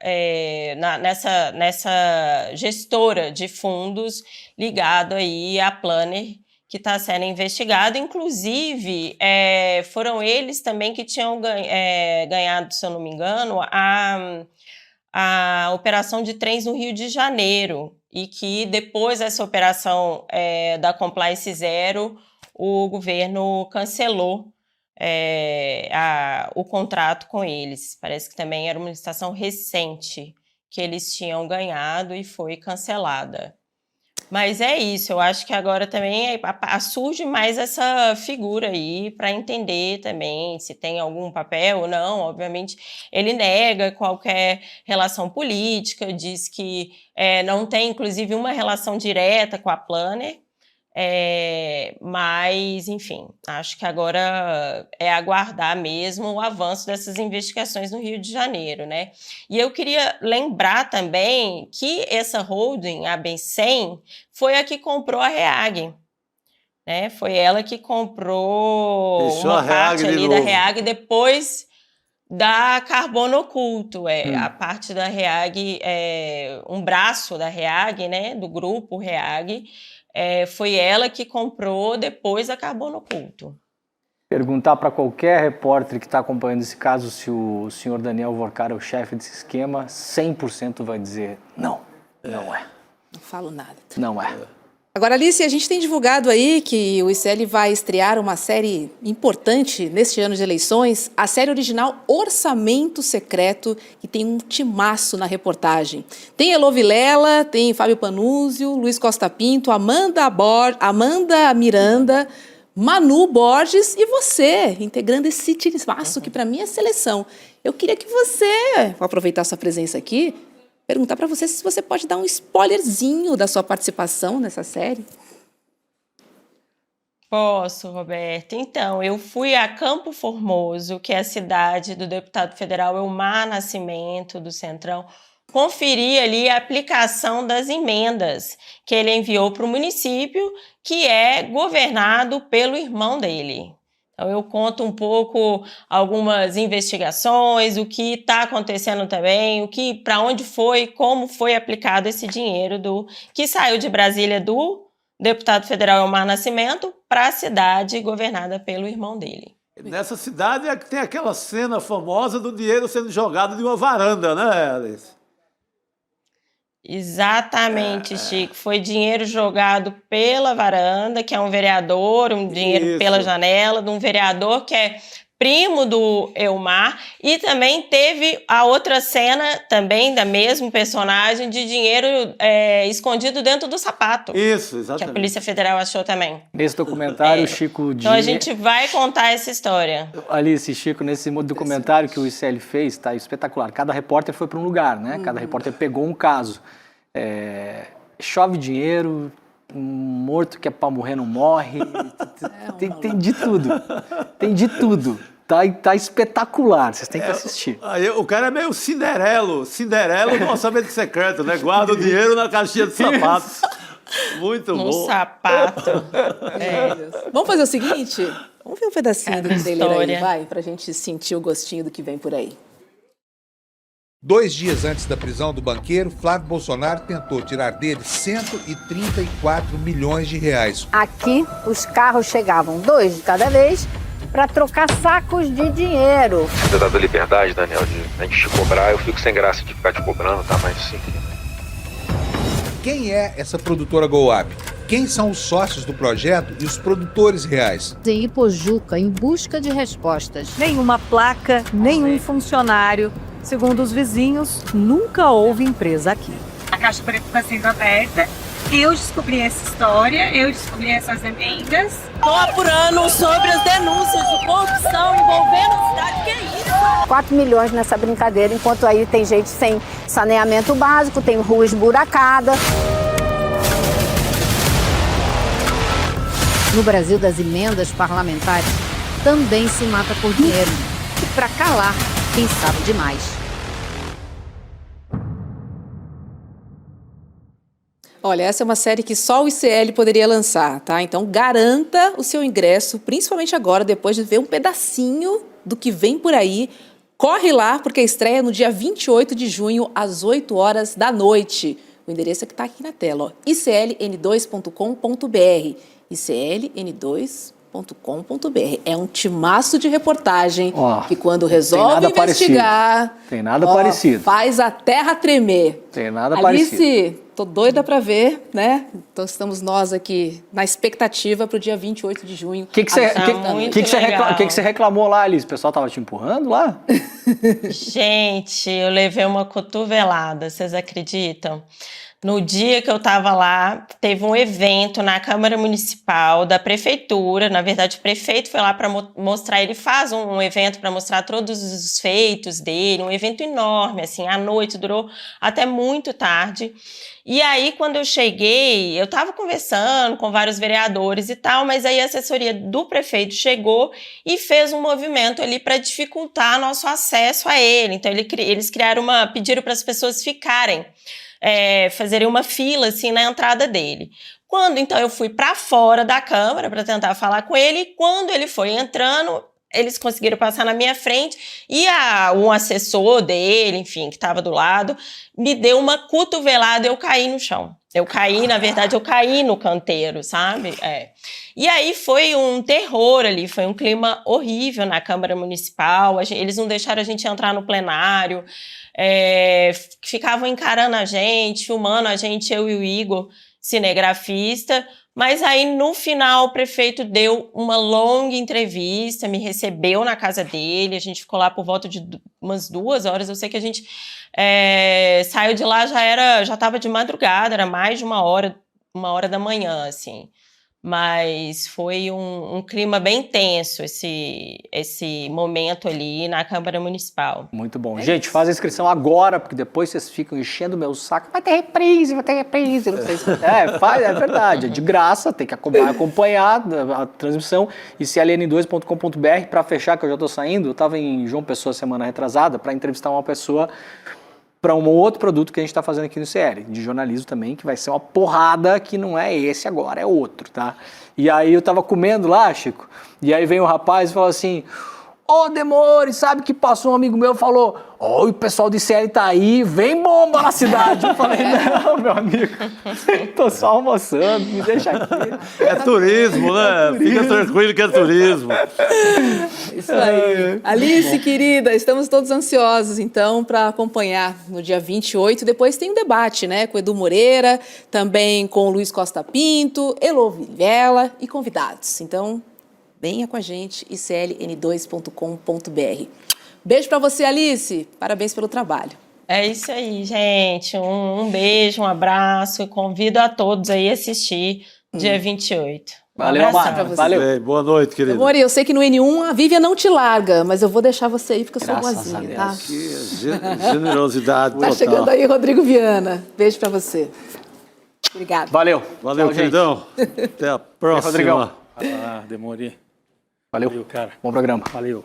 nessa gestora de fundos ligado aí à Planner, que está sendo investigado. Inclusive, foram eles também que tinham ganhado, se eu não me engano, a operação de trens no Rio de Janeiro, e que depois dessa operação da Compliance Zero, o governo cancelou o contrato com eles. Parece que também era uma licitação recente que eles tinham ganhado e foi cancelada. Mas é isso, eu acho que agora também surge mais essa figura aí para entender também se tem algum papel ou não. Obviamente, ele nega qualquer relação política, diz que não tem, inclusive, uma relação direta com a Planner. Mas, enfim, acho que agora é aguardar mesmo o avanço dessas investigações no Rio de Janeiro, né? E eu queria lembrar também que essa holding, a Bem-100, foi a que comprou a REAG, né? Foi ela que comprou uma parte ali da REAG depois da Carbono Oculto. A parte da REAG, um braço da REAG, né? Do grupo REAG, foi ela que comprou depois a Carbono Oculto. Perguntar para qualquer repórter que está acompanhando esse caso se o senhor Daniel Vorcar é o chefe desse esquema, 100% vai dizer não, não é. Não falo nada. Não é. Agora, Alice, a gente tem divulgado aí que o ICL vai estrear uma série importante neste ano de eleições, a série original Orçamento Secreto, que tem um timaço na reportagem. Tem Elô Vilela, tem Fábio Panúzio, Luiz Costa Pinto, Amanda Miranda, Manu Borges e você, integrando esse timaço que para mim é seleção. Eu queria que você, vou aproveitar sua presença aqui, perguntar para você se você pode dar um spoilerzinho da sua participação nessa série. Posso, Roberto. Então, eu fui a Campo Formoso, que é a cidade do deputado federal Elmar Nascimento, do Centrão, conferir ali a aplicação das emendas que ele enviou para o município, que é governado pelo irmão dele. Então, eu conto um pouco algumas investigações, o que está acontecendo também, para onde foi, como foi aplicado esse dinheiro que saiu de Brasília do deputado federal Elmar Nascimento para a cidade governada pelo irmão dele. Nessa cidade é que tem aquela cena famosa do dinheiro sendo jogado de uma varanda, né, Alice? Exatamente, Chico. Foi dinheiro jogado pela varanda, que é um vereador, um dinheiro pela janela, de um vereador que é primo do Elmar, e também teve a outra cena, também da mesmo personagem, de dinheiro escondido dentro do sapato. Isso, exatamente. Que a Polícia Federal achou também. Nesse documentário, Chico... Então a gente vai contar essa história. Alice, Chico, nesse documentário que o ICL fez, tá espetacular. Cada repórter foi para um lugar, né? Cada repórter pegou um caso. Chove dinheiro, um morto que é para morrer não morre. Tem de tudo. Tem de tudo. Tá espetacular, vocês têm que assistir. O cara é meio Cinderelo do orçamento secreto, né? Guarda o dinheiro na caixinha de sapato. Muito bom. No sapato. Vamos fazer o seguinte? Vamos ver um pedacinho do trailer história. aí, vai? Pra gente sentir o gostinho do que vem por aí. 2 dias antes da prisão do banqueiro, Flávio Bolsonaro tentou tirar dele 134 milhões de reais. Aqui, os carros chegavam 2 de cada vez para trocar sacos de dinheiro. Você dá da liberdade, Daniel, de a gente te cobrar, eu fico sem graça de ficar te cobrando, tá? Mas sim. Quem é essa produtora GoUp? Quem são os sócios do projeto e os produtores reais? Em Ipojuca, em busca de respostas. Nenhuma placa, nenhum funcionário. Segundo os vizinhos, nunca houve empresa aqui. A Caixa Preta está sendo aberta. Eu descobri essa história, eu descobri essas emendas. Estou apurando sobre as denúncias de corrupção envolvendo a cidade. Que é isso? 4 milhões nessa brincadeira, enquanto aí tem gente sem saneamento básico, tem rua esburacada. No Brasil das emendas parlamentares, também se mata por dinheiro. E para calar quem sabe demais. Olha, essa é uma série que só o ICL poderia lançar, tá? Então garanta o seu ingresso, principalmente agora, depois de ver um pedacinho do que vem por aí. Corre lá, porque a estreia é no dia 28 de junho, às 8 horas da noite. O endereço é que está aqui na tela, ó, icln2.com.br. icln2.com.br. É um timaço de reportagem que quando resolve investigar... Tem nada parecido. Faz a terra tremer. Tem nada Alice, parecido. tô doida para ver, né? Então estamos nós aqui na expectativa para o dia 28 de junho. O que você reclamou lá, Alice? O pessoal tava te empurrando lá? Gente, eu levei uma cotovelada, vocês acreditam? No dia que eu estava lá, teve um evento na Câmara Municipal da Prefeitura. Na verdade, o prefeito foi lá para mostrar, ele faz um evento para mostrar todos os feitos dele, um evento enorme, assim, à noite, durou até muito tarde. E aí, quando eu cheguei, eu estava conversando com vários vereadores e tal, mas aí a assessoria do prefeito chegou e fez um movimento ali para dificultar nosso acesso a ele. Então, eles pediram para as pessoas ficarem, fazerem uma fila assim na entrada dele. Quando então eu fui para fora da Câmara para tentar falar com ele, e quando ele foi entrando, eles conseguiram passar na minha frente e um assessor dele, enfim, que estava do lado, me deu uma cotovelada e eu caí no chão. Eu caí no canteiro, sabe? E aí foi um terror ali, foi um clima horrível na Câmara Municipal, eles não deixaram a gente entrar no plenário, ficavam encarando a gente, filmando a gente, eu e o Igor, cinegrafista. Mas aí, no final, o prefeito deu uma longa entrevista, me recebeu na casa dele, a gente ficou lá por volta de umas 2 horas. Eu sei que a gente saiu de lá, já estava de madrugada, era mais de 1h da manhã, assim. Mas foi um clima bem tenso esse momento ali na Câmara Municipal. Muito bom. Gente, faz a inscrição agora, porque depois vocês ficam enchendo o meu saco. Vai ter reprise. Não sei se... é verdade. É de graça, tem que acompanhar a transmissão. icln2.com.br. Para fechar, que eu já estou saindo, eu estava em João Pessoa semana retrasada para entrevistar uma pessoa para um outro produto que a gente está fazendo aqui no CL, de jornalismo também, que vai ser uma porrada, que não é esse agora, é outro, tá? E aí eu tava comendo lá, Chico, e aí vem um rapaz e fala assim: Ô, Demore, sabe que passou um amigo meu e falou, o pessoal de ICL tá aí, vem bomba na cidade. Eu falei, não, meu amigo, tô só almoçando, me deixa aqui. É turismo, né? Fica tranquilo que é turismo. Isso aí. Alice, querida, estamos todos ansiosos, então, para acompanhar no dia 28. Depois tem um debate, né, com o Edu Moreira, também com o Luiz Costa Pinto, Elô Vilela e convidados. Então, venha com a gente, icln2.com.br. Beijo para você, Alice. Parabéns pelo trabalho. É isso aí, gente. Um beijo, um abraço. E convido a todos aí a assistir dia 28. Valeu, Amara. Valeu. Bem, boa noite, querido. Amor, eu sei que no N1 a Vivian não te larga, mas eu vou deixar você aí porque eu sou boazinha, tá? Que generosidade. Tá chegando aí, Rodrigo Viana. Beijo pra você. Obrigado. Valeu. Valeu, tchau, queridão. Até a próxima. Rodrigão. Demorei. Valeu, cara. Bom programa. Valeu.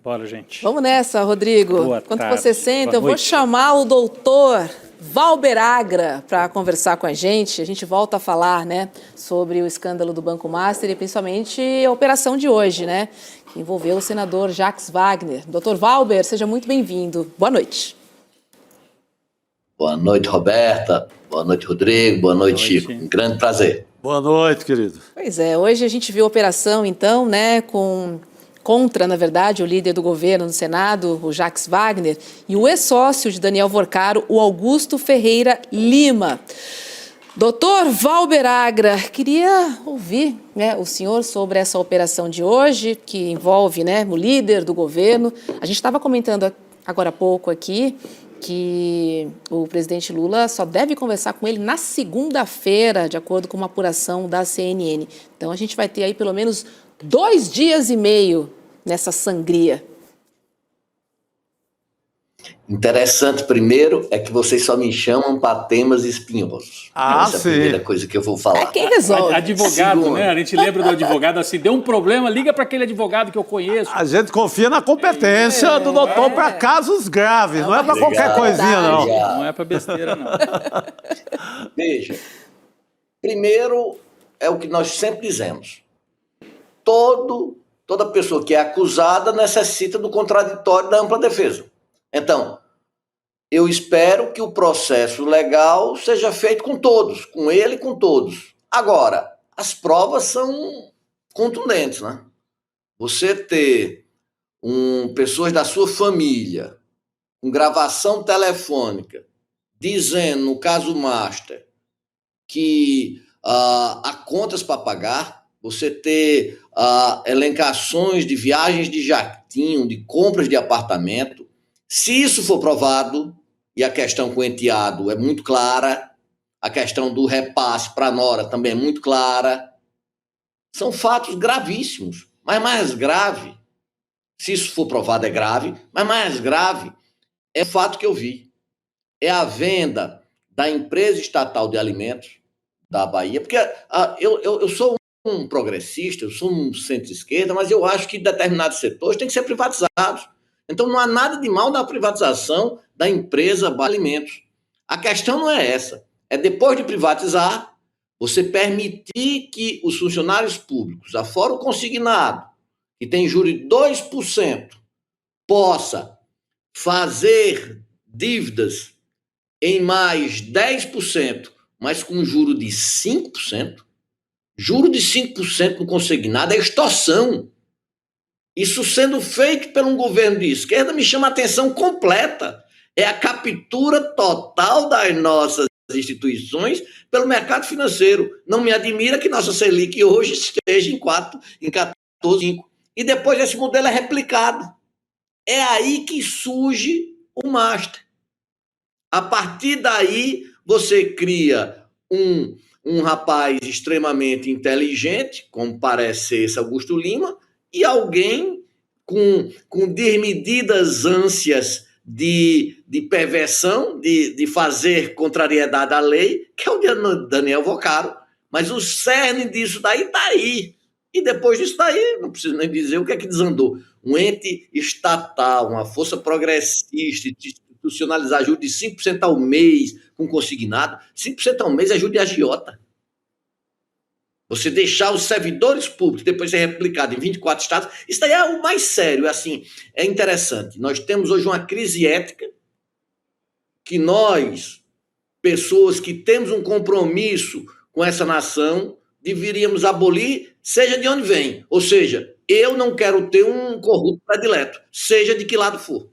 Bora, gente. Vamos nessa, Rodrigo. Boa Enquanto tarde. você senta, Boa eu vou noite. chamar o doutor Valber Agra para conversar com a gente. A gente volta a falar, né, sobre o escândalo do Banco Master e principalmente a operação de hoje, né, que envolveu o senador Jacques Wagner. Doutor Valber, seja muito bem-vindo. Boa noite. Boa noite, Roberta. Boa noite, Rodrigo. Boa noite, Chico. Um grande prazer. Boa noite, querido. Pois é, hoje a gente viu a operação, então, né, contra, na verdade, o líder do governo no Senado, o Jacques Wagner, e o ex-sócio de Daniel Vorcaro, o Augusto Ferreira Lima. Doutor Valber Agra, queria ouvir, né, o senhor sobre essa operação de hoje, que envolve, né, o líder do governo. A gente estava comentando agora há pouco aqui que o presidente Lula só deve conversar com ele na segunda-feira, de acordo com uma apuração da CNN. Então, a gente vai ter aí pelo menos 2 dias e meio nessa sangria. Interessante, primeiro, é que vocês só me chamam para temas espinhosos. Essa é a primeira coisa que eu vou falar. É quem resolve. Advogado, Segundo. né? A gente lembra do advogado assim, deu um problema, liga para aquele advogado que eu conheço. A gente confia na competência do doutor para casos graves, não é para qualquer coisinha, não. Não é para besteira, não. Veja, primeiro é o que nós sempre dizemos. Toda pessoa que é acusada necessita do contraditório da ampla defesa. Então, eu espero que o processo legal seja feito com todos, com ele e com todos. Agora, as provas são contundentes, né? Você ter pessoas da sua família com gravação telefônica dizendo, no caso Master, que há contas para pagar, você ter elencações de viagens de jatinho, de compras de apartamento. Se isso for provado, e a questão com o enteado é muito clara, a questão do repasse para a nora também é muito clara, são fatos gravíssimos. Mas mais grave, se isso for provado é grave, mas mais grave é o fato que eu vi. É a venda da empresa estatal de alimentos da Bahia, porque eu sou um progressista, eu sou um centro-esquerda, mas eu acho que determinados setores têm que ser privatizados. Então, não há nada de mal na privatização da empresa Bahia Alimentos. A questão não é essa. É depois de privatizar, você permitir que os funcionários públicos, afora o consignado, que tem juro de 2%, possa fazer dívidas em mais 10%, mas com juro de 5%. Juro de 5% no consignado é extorsão. Isso sendo feito por um governo de esquerda me chama a atenção completa. É a captura total das nossas instituições pelo mercado financeiro. Não me admira que nossa Selic hoje esteja em 14,5. E depois esse modelo é replicado. É aí que surge o Master. A partir daí, você cria um rapaz extremamente inteligente, como parece ser esse Augusto Lima, e alguém com desmedidas ânsias de perversão, de fazer contrariedade à lei, que é o Daniel Vorcaro. Mas o cerne disso daí está aí. E depois disso daí, não preciso nem dizer o que é que desandou. Um ente estatal, uma força progressista, institucionalizar juros de 5% ao mês com consignado. 5% ao mês é juro de agiota. Você deixar os servidores públicos depois ser replicado em 24 estados, isso daí é o mais sério, assim, é interessante. Nós temos hoje uma crise ética que nós, pessoas que temos um compromisso com essa nação, deveríamos abolir, seja de onde vem. Ou seja, eu não quero ter um corrupto predileto, seja de que lado for.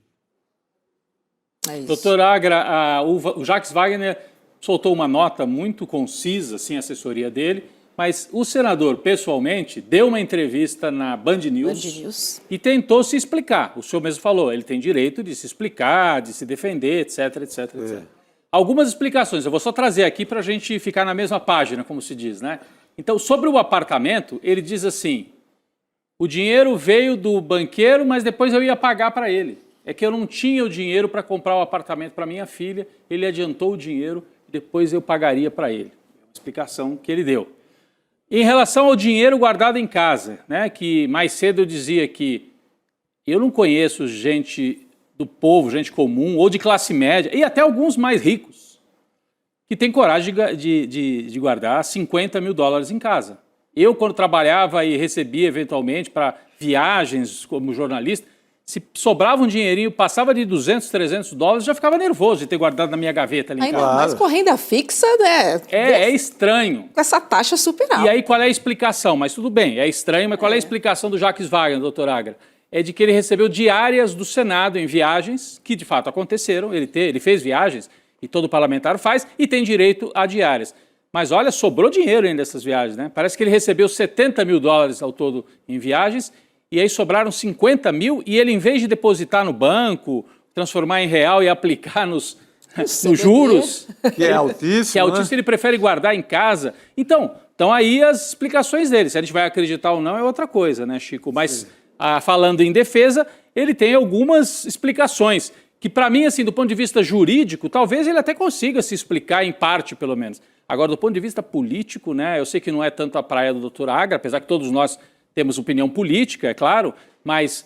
Doutor Agra, o Jacques Wagner soltou uma nota muito concisa, assim, a assessoria dele, mas o senador, pessoalmente, deu uma entrevista na Band News e tentou se explicar. O senhor mesmo falou, ele tem direito de se explicar, de se defender, etc, etc, etc. Algumas explicações, eu vou só trazer aqui para a gente ficar na mesma página, como se diz, né? Então, sobre o apartamento, ele diz assim, o dinheiro veio do banqueiro, mas depois eu ia pagar para ele. É que eu não tinha o dinheiro para comprar o apartamento para minha filha, ele adiantou o dinheiro e depois eu pagaria para ele. É uma explicação que ele deu. Em relação ao dinheiro guardado em casa, né, que mais cedo eu dizia que eu não conheço gente do povo, gente comum ou de classe média, e até alguns mais ricos, que tem coragem de guardar 50 mil dólares em casa. Eu, quando trabalhava e recebia eventualmente para viagens como jornalista, se sobrava um dinheirinho, passava de 200, 300 dólares, já ficava nervoso de ter guardado na minha gaveta ali em casa. Ainda mais com renda fixa, né? É estranho. Com essa taxa super alta. E aí qual é a explicação? Mas tudo bem, é estranho, mas qual é a explicação do Jacques Wagner, doutor Agra? É de que ele recebeu diárias do Senado em viagens, que de fato aconteceram, ele fez viagens, e todo parlamentar faz, e tem direito a diárias. Mas olha, sobrou dinheiro ainda dessas viagens, né? Parece que ele recebeu 70 mil dólares ao todo em viagens, e aí sobraram 50 mil, e ele, em vez de depositar no banco, transformar em real e aplicar nos juros, que é altíssimo, ele prefere guardar em casa. Então aí as explicações dele. Se a gente vai acreditar ou não é outra coisa, né, Chico? Mas falando em defesa, ele tem algumas explicações que, para mim, assim, do ponto de vista jurídico, talvez ele até consiga se explicar em parte, pelo menos. Agora, do ponto de vista político, né, eu sei que não é tanto a praia do doutor Agra, apesar que todos nós temos opinião política, é claro, mas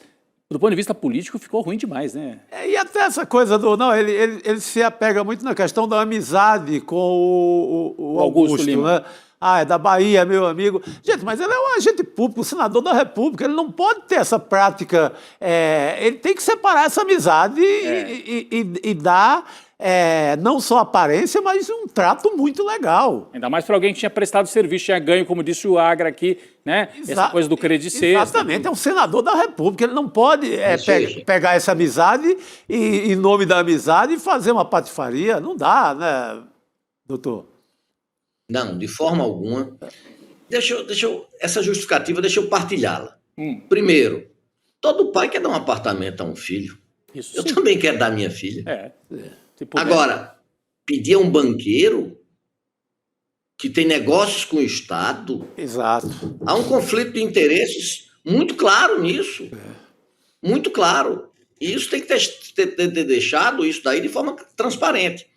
do ponto de vista político ficou ruim demais, né? E até essa coisa do... Não, ele se apega muito na questão da amizade com o Augusto Lima. Né? É da Bahia, meu amigo. Gente, mas ele é um agente público, um senador da República, ele não pode ter essa prática... ele tem que separar essa amizade e dar... não só aparência, mas um trato muito legal. Ainda mais para alguém que tinha prestado serviço, tinha ganho, como disse o Agra aqui, né? Essa coisa do crédito sexta. Exatamente, é um senador da República, ele não pode pegar essa amizade e, em nome da amizade, fazer uma patifaria. Não dá, né, doutor? Não, de forma alguma. Essa justificativa, deixa eu partilhá-la. Primeiro, todo pai quer dar um apartamento a um filho. Isso, eu também quero dar a minha filha. Agora, pedir a um banqueiro que tem negócios com o Estado... Exato. Há um conflito de interesses muito claro nisso. Muito claro. E isso tem que ter deixado isso daí de forma transparente.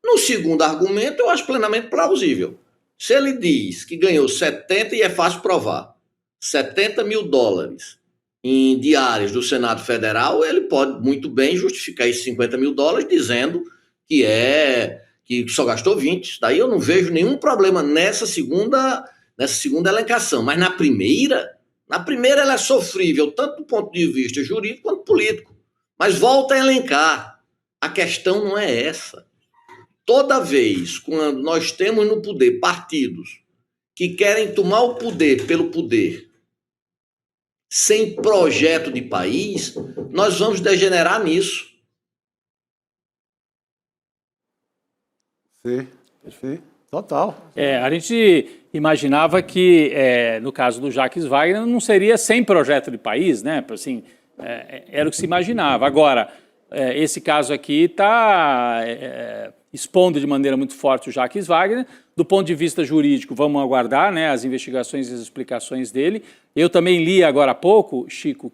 No segundo argumento, eu acho plenamente plausível. Se ele diz que ganhou 70, e é fácil provar, 70 mil dólares em diárias do Senado Federal, ele pode muito bem justificar esses 50 mil dólares dizendo que só gastou 20. Daí eu não vejo nenhum problema nessa segunda elencação. Mas na primeira ela é sofrível, tanto do ponto de vista jurídico quanto político. Mas volta a elencar. A questão não é essa. Toda vez quando nós temos no poder partidos que querem tomar o poder pelo poder, sem projeto de país, nós vamos degenerar nisso. Sim, total. A gente imaginava que, no caso do Jacques Wagner, não seria sem projeto de país, né? Assim, era o que se imaginava. Agora, esse caso aqui está expondo de maneira muito forte o Jacques Wagner. Do ponto de vista jurídico, vamos aguardar, né, as investigações e as explicações dele. Eu também li agora há pouco, Chico,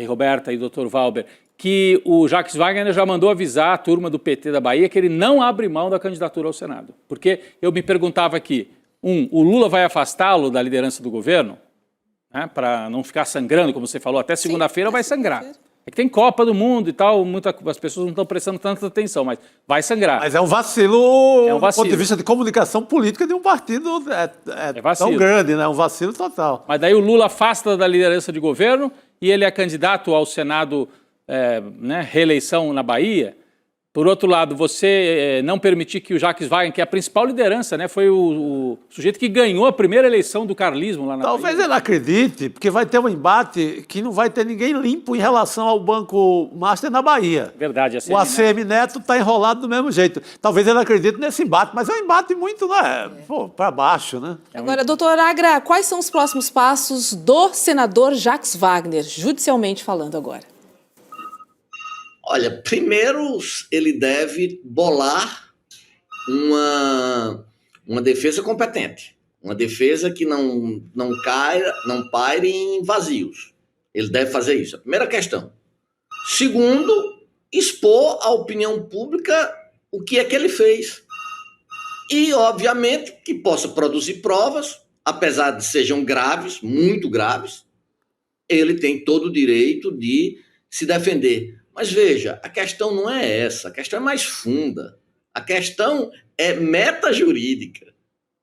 Roberta e Dr. Valber, que o Jacques Wagner já mandou avisar a turma do PT da Bahia que ele não abre mão da candidatura ao Senado. Porque eu me perguntava aqui, o Lula vai afastá-lo da liderança do governo? Né, para não ficar sangrando, como você falou, até segunda-feira vai sangrar. É que tem Copa do Mundo e tal, as pessoas não estão prestando tanta atenção, mas vai sangrar. Mas é um vacilo, do ponto de vista de comunicação política de um partido tão grande, né? É um vacilo total. Mas daí o Lula afasta da liderança de governo e ele é candidato ao Senado, reeleição na Bahia. Por outro lado, você não permitir que o Jacques Wagner, que é a principal liderança, né, foi o sujeito que ganhou a primeira eleição do carlismo lá na Talvez Bahia. ele acredite, porque vai ter um embate que não vai ter ninguém limpo em relação ao Banco Master na Bahia. Verdade. O ACM Neto está enrolado do mesmo jeito. Talvez ele acredite nesse embate, mas é um embate muito para baixo, né? Agora, doutor Agra, quais são os próximos passos do senador Jacques Wagner, judicialmente falando agora? Olha, primeiro ele deve bolar uma defesa competente, uma defesa que não paire em vazios. Ele deve fazer isso, a primeira questão. Segundo, expor à opinião pública o que é que ele fez. E, obviamente, que possa produzir provas, apesar de sejam graves, muito graves, ele tem todo o direito de se defender. Mas veja, a questão não é essa, a questão é mais funda. A questão é metajurídica.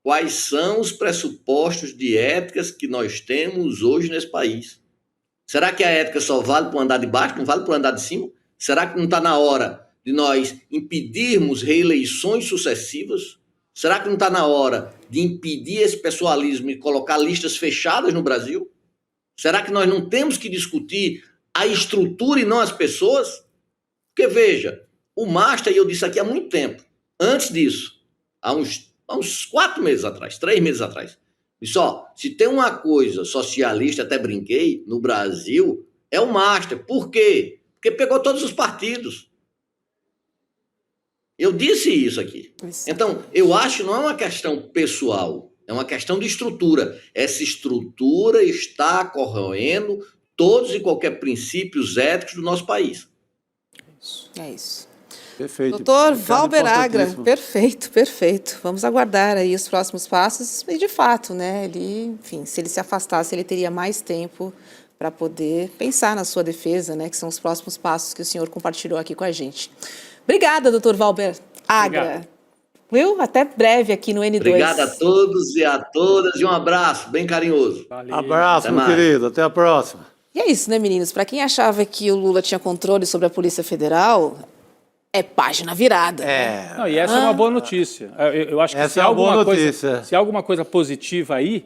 Quais são os pressupostos de éticas que nós temos hoje nesse país? Será que a ética só vale para o andar de baixo, não vale para o andar de cima? Será que não está na hora de nós impedirmos reeleições sucessivas? Será que não está na hora de impedir esse pessoalismo e colocar listas fechadas no Brasil? Será que nós não temos que discutir a estrutura e não as pessoas? Porque, veja, o Master, e eu disse aqui há muito tempo, antes disso, há uns 4 meses atrás, 3 meses atrás, disse, se tem uma coisa socialista, até brinquei, no Brasil, é o Master. Por quê? Porque pegou todos os partidos. Eu disse isso aqui. Então, eu acho que não é uma questão pessoal, é uma questão de estrutura. Essa estrutura está corroendo todos e qualquer princípios éticos do nosso país. É isso. Perfeito. Doutor Valber Agra, perfeito. Vamos aguardar aí os próximos passos. E, de fato, né, ele, enfim, se ele se afastasse, ele teria mais tempo para poder pensar na sua defesa, né, que são os próximos passos que o senhor compartilhou aqui com a gente. Obrigada, doutor Valber Agra. Obrigado. Viu? Até breve aqui no N2. Obrigado a todos e a todas e um abraço bem carinhoso. Valeu. Abraço, meu querido. Até a próxima. E é isso, né, meninos? Para quem achava que o Lula tinha controle sobre a Polícia Federal, é página virada. Não, e essa é uma boa notícia. Eu acho que se há alguma coisa positiva aí,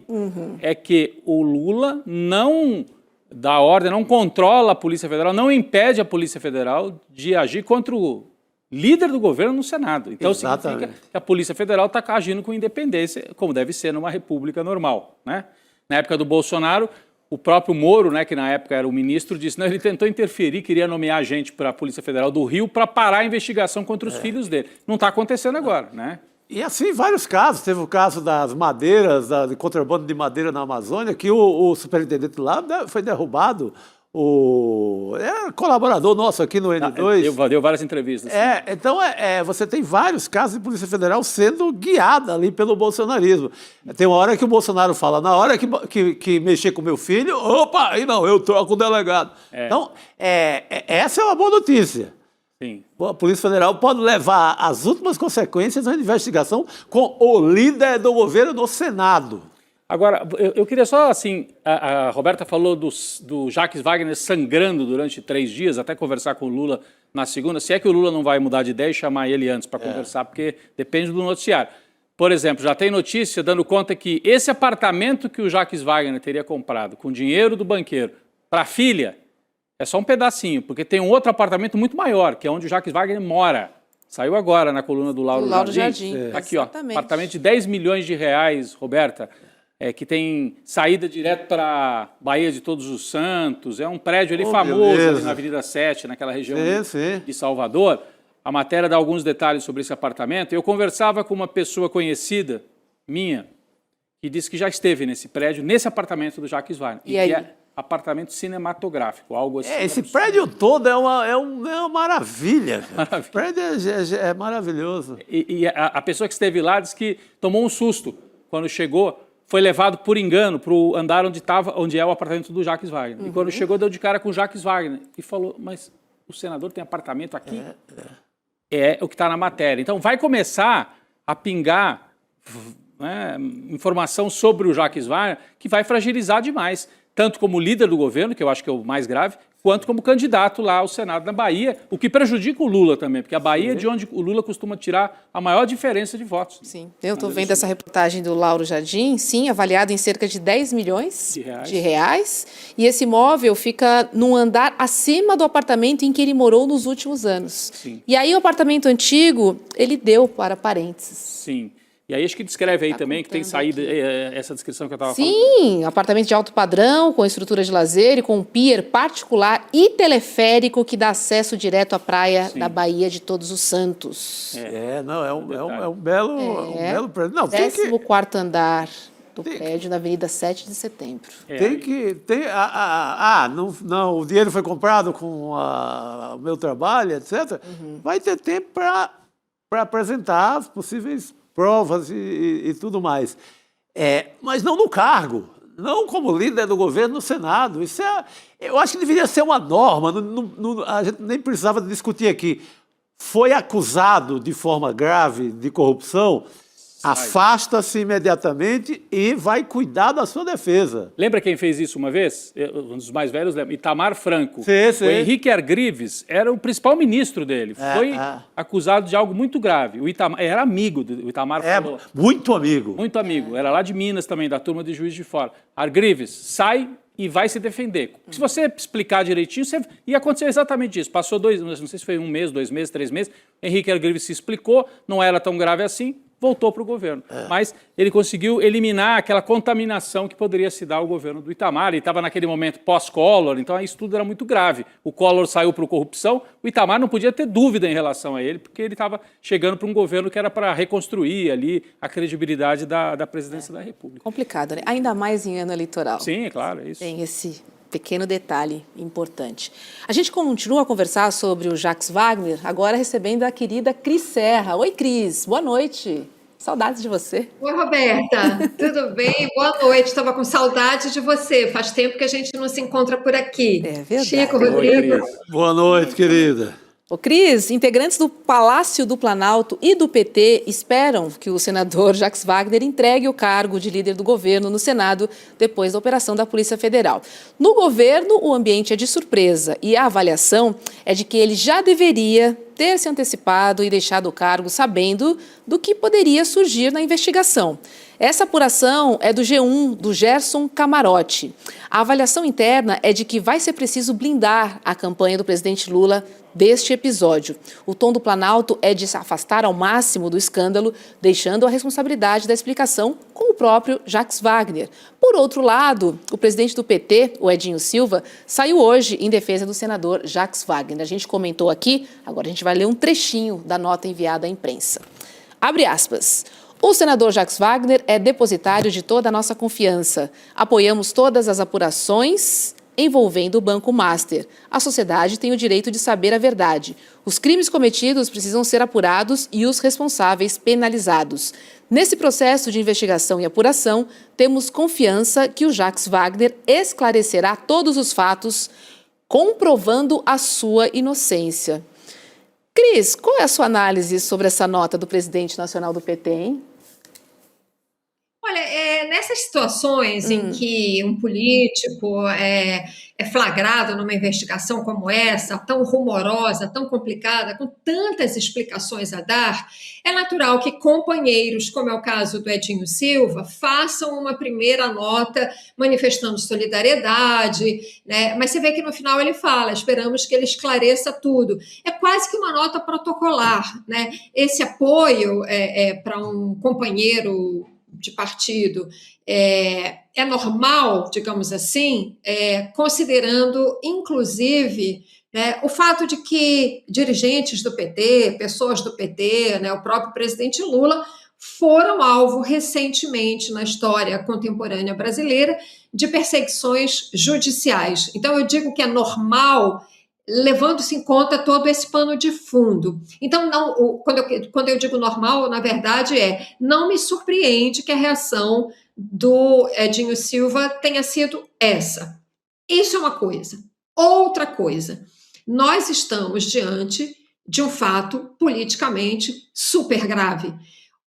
é que o Lula não dá ordem, não controla a Polícia Federal, não impede a Polícia Federal de agir contra o líder do governo no Senado. Então, significa que a Polícia Federal está agindo com independência, como deve ser numa república normal, né? Na época do Bolsonaro, o próprio Moro, né, que na época era o ministro, disse que ele tentou interferir, queria nomear gente para a Polícia Federal do Rio para parar a investigação contra os filhos dele. Não está acontecendo agora, né? E assim, vários casos. Teve o caso das madeiras, de contrabando de madeira na Amazônia, que o superintendente lá foi derrubado. É colaborador nosso aqui no N2. Deu várias entrevistas. Então, você tem vários casos de Polícia Federal sendo guiada ali pelo bolsonarismo. Tem uma hora que o Bolsonaro fala, na hora que mexer com meu filho, opa, aí não, eu troco o delegado. Então, essa é uma boa notícia. Sim. A Polícia Federal pode levar as últimas consequências da investigação com o líder do governo no Senado. Agora, eu queria só, assim, a Roberta falou do Jacques Wagner sangrando durante 3 dias, até conversar com o Lula na segunda, se é que o Lula não vai mudar de ideia e chamar ele antes para conversar, porque depende do noticiário. Por exemplo, já tem notícia dando conta que esse apartamento que o Jacques Wagner teria comprado com dinheiro do banqueiro para a filha é só um pedacinho, porque tem um outro apartamento muito maior, que é onde o Jacques Wagner mora. Saiu agora na coluna do Lauro Jardim. Aqui, exatamente. Apartamento de 10 milhões de reais, Roberta. Que tem saída direto para Baía de Todos os Santos, é um prédio ali famoso, ali na Avenida 7, naquela região de Salvador. A matéria dá alguns detalhes sobre esse apartamento. Eu conversava com uma pessoa conhecida minha, que disse que já esteve nesse prédio, nesse apartamento do Jacques Wagner. E que é apartamento cinematográfico, algo assim. Esse prédio todo é uma maravilha. O prédio é maravilhoso. E a pessoa que esteve lá disse que tomou um susto quando chegou, foi levado por engano para o andar onde é o apartamento do Jacques Wagner. E quando chegou, deu de cara com o Jacques Wagner e falou, mas o senador tem apartamento aqui? É o que está na matéria. Então vai começar a pingar informação sobre o Jacques Wagner que vai fragilizar demais, tanto como líder do governo, que eu acho que é o mais grave, quanto como candidato lá ao Senado na Bahia, o que prejudica o Lula também, porque a Bahia é de onde o Lula costuma tirar a maior diferença de votos. Sim, eu estou vendo essa reportagem do Lauro Jardim, sim, avaliado em cerca de 10 milhões de reais, e esse imóvel fica num andar acima do apartamento em que ele morou nos últimos anos. Sim. E aí o apartamento antigo, ele deu para parentes. Sim. E aí acho que descreve aí também que tem saída, essa descrição que eu estava falando. Sim, apartamento de alto padrão, com estrutura de lazer e com um pier particular e teleférico que dá acesso direto à praia da Baía de Todos os Santos. É um belo prédio. Não, 14º andar do prédio na Avenida 7 de Setembro. Não, o dinheiro foi comprado com o meu trabalho, etc. Vai ter tempo para apresentar as possíveis provas e tudo mais. Mas não no cargo, não como líder do governo no Senado. Isso eu acho que deveria ser uma norma, a gente nem precisava discutir aqui. Foi acusado de forma grave de corrupção, afasta-se imediatamente e vai cuidar da sua defesa. Lembra quem fez isso uma vez? Um dos mais velhos lembra. Itamar Franco. Sim. O Henrique Argrives era o principal ministro dele. Foi acusado de algo muito grave. O Itamar era amigo do Itamar Franco. Muito amigo. Muito amigo. Era lá de Minas também, da turma de Juiz de Fora. Argrives sai e vai se defender. Se você explicar direitinho, ia acontecer exatamente isso. Passou não sei se foi 1 mês, 2 meses, 3 meses. Henrique Argrives se explicou, não era tão grave assim. Voltou para o governo. Mas ele conseguiu eliminar aquela contaminação que poderia se dar ao governo do Itamar. Ele estava naquele momento pós-Collor, então isso tudo era muito grave. O Collor saiu para a corrupção, o Itamar não podia ter dúvida em relação a ele, porque ele estava chegando para um governo que era para reconstruir ali a credibilidade da presidência da República. Complicado, né? Ainda mais em ano eleitoral. Sim, é claro, é isso. Tem esse pequeno detalhe importante. A gente continua a conversar sobre o Jacques Wagner, agora recebendo a querida Cris Serra. Oi, Cris, boa noite. Saudades de você. Oi, Roberta. Tudo bem? Boa noite. Estava com saudade de você. Faz tempo que a gente não se encontra por aqui. É verdade. Chico, Rodrigo. Boa noite, querida. Ô, Cris, integrantes do Palácio do Planalto e do PT esperam que o senador Jacques Wagner entregue o cargo de líder do governo no Senado depois da operação da Polícia Federal. No governo, o ambiente é de surpresa e a avaliação é de que ele já deveria ter se antecipado e deixado o cargo sabendo do que poderia surgir na investigação. Essa apuração é do G1, do Gerson Camarote. A avaliação interna é de que vai ser preciso blindar a campanha do presidente Lula deste episódio. O tom do Planalto é de se afastar ao máximo do escândalo, deixando a responsabilidade da explicação com o próprio Jacques Wagner. Por outro lado, o presidente do PT, o Edinho Silva, saiu hoje em defesa do senador Jacques Wagner. A gente comentou aqui, agora a gente vai ler um trechinho da nota enviada à imprensa. Abre aspas. O senador Jacques Wagner é depositário de toda a nossa confiança. Apoiamos todas as apurações envolvendo o Banco Master. A sociedade tem o direito de saber a verdade. Os crimes cometidos precisam ser apurados e os responsáveis penalizados. Nesse processo de investigação e apuração, temos confiança que o Jacques Wagner esclarecerá todos os fatos, comprovando a sua inocência. Cris, qual é a sua análise sobre essa nota do presidente nacional do PT, hein? Olha, nessas situações em que um político é flagrado numa investigação como essa, tão rumorosa, tão complicada, com tantas explicações a dar, é natural que companheiros, como é o caso do Edinho Silva, façam uma primeira nota manifestando solidariedade, né? Mas você vê que no final ele fala, esperamos que ele esclareça tudo. É quase que uma nota protocolar, né? Esse apoio para um companheiro de partido é normal, digamos assim, considerando, inclusive, né, o fato de que dirigentes do PT, pessoas do PT, né, o próprio presidente Lula, foram alvo recentemente na história contemporânea brasileira de perseguições judiciais. Então, eu digo que é normal, levando-se em conta todo esse pano de fundo. Então, quando eu digo normal, na verdade não me surpreende que a reação do Edinho Silva tenha sido essa. Isso é uma coisa. Outra coisa, nós estamos diante de um fato politicamente super grave.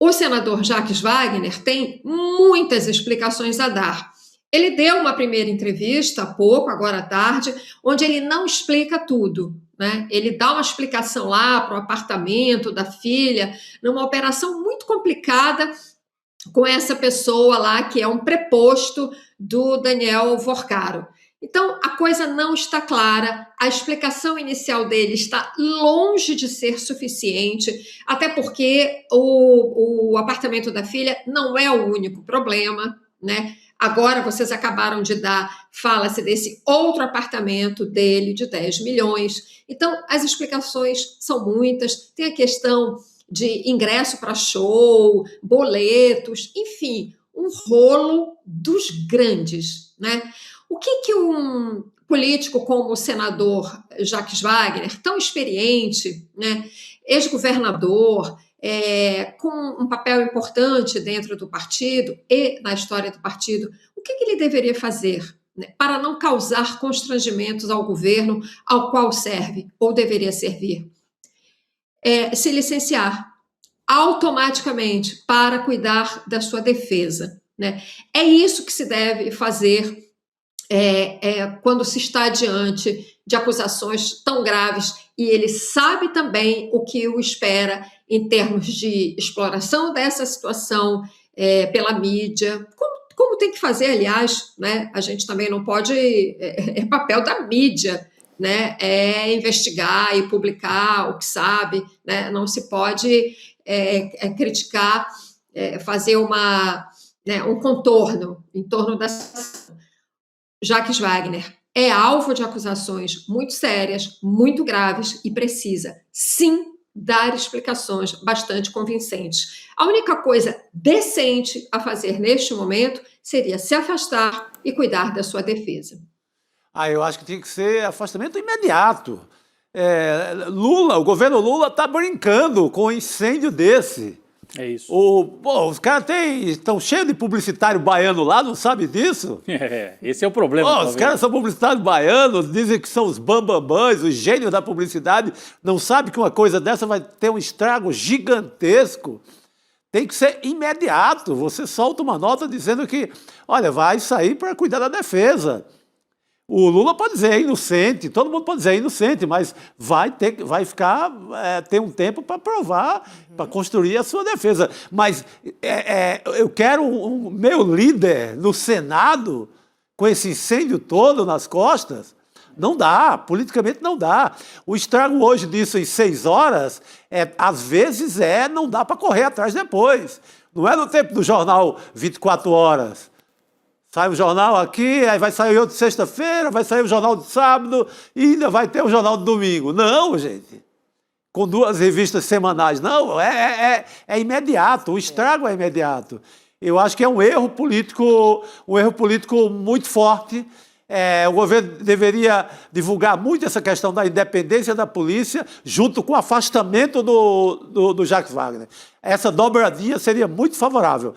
O senador Jacques Wagner tem muitas explicações a dar. Ele deu uma primeira entrevista há pouco, agora à tarde, onde ele não explica tudo, né? Ele dá uma explicação lá para o apartamento da filha, numa operação muito complicada com essa pessoa lá que é um preposto do Daniel Vorcaro. Então, a coisa não está clara, a explicação inicial dele está longe de ser suficiente, até porque o apartamento da filha não é o único problema, né? Agora, vocês acabaram de dar, fala-se desse outro apartamento dele de 10 milhões. Então, as explicações são muitas. Tem a questão de ingresso para show, boletos, enfim, um rolo dos grandes, né? O que um político como o senador Jacques Wagner, tão experiente, né, ex-governador, com um papel importante dentro do partido e na história do partido, o que ele deveria fazer, né, para não causar constrangimentos ao governo ao qual serve ou deveria servir? Se licenciar automaticamente para cuidar da sua defesa, né? É isso que se deve fazer quando se está diante de acusações tão graves, e ele sabe também o que o espera em termos de exploração dessa situação pela mídia, como tem que fazer, aliás, né? A gente também não pode, é papel da mídia, né? Investigar e publicar o que sabe, né? Não se pode criticar, fazer um contorno em torno dessa. Jacques Wagner é alvo de acusações muito sérias, muito graves e precisa, sim, dar explicações bastante convincentes. A única coisa decente a fazer neste momento seria se afastar e cuidar da sua defesa. Eu acho que tinha que ser afastamento imediato. O governo Lula está brincando com um incêndio desse. É isso. Os caras estão cheios de publicitário baiano lá, não sabe disso? Esse é o problema. Os caras são publicitários baianos, dizem que são os bambambãs, os gênios da publicidade, não sabem que uma coisa dessa vai ter um estrago gigantesco. Tem que ser imediato. Você solta uma nota dizendo que, olha, vai sair para cuidar da defesa. O Lula pode dizer inocente, todo mundo pode dizer inocente, mas vai ter um tempo para provar, para construir a sua defesa. Mas eu quero um meu líder no Senado com esse incêndio todo nas costas. Não dá, politicamente não dá. O estrago hoje disso em 6 horas, às vezes não dá para correr atrás depois. Não é no tempo do jornal 24 horas. Sai o jornal aqui, aí vai sair outro sexta-feira, vai sair o jornal de sábado e ainda vai ter o jornal de domingo. Não, gente. Com 2 revistas semanais. Não, é imediato, o estrago é imediato. Eu acho que é um erro político muito forte. O governo deveria divulgar muito essa questão da independência da polícia, junto com o afastamento do Jacques Wagner. Essa dobradinha seria muito favorável.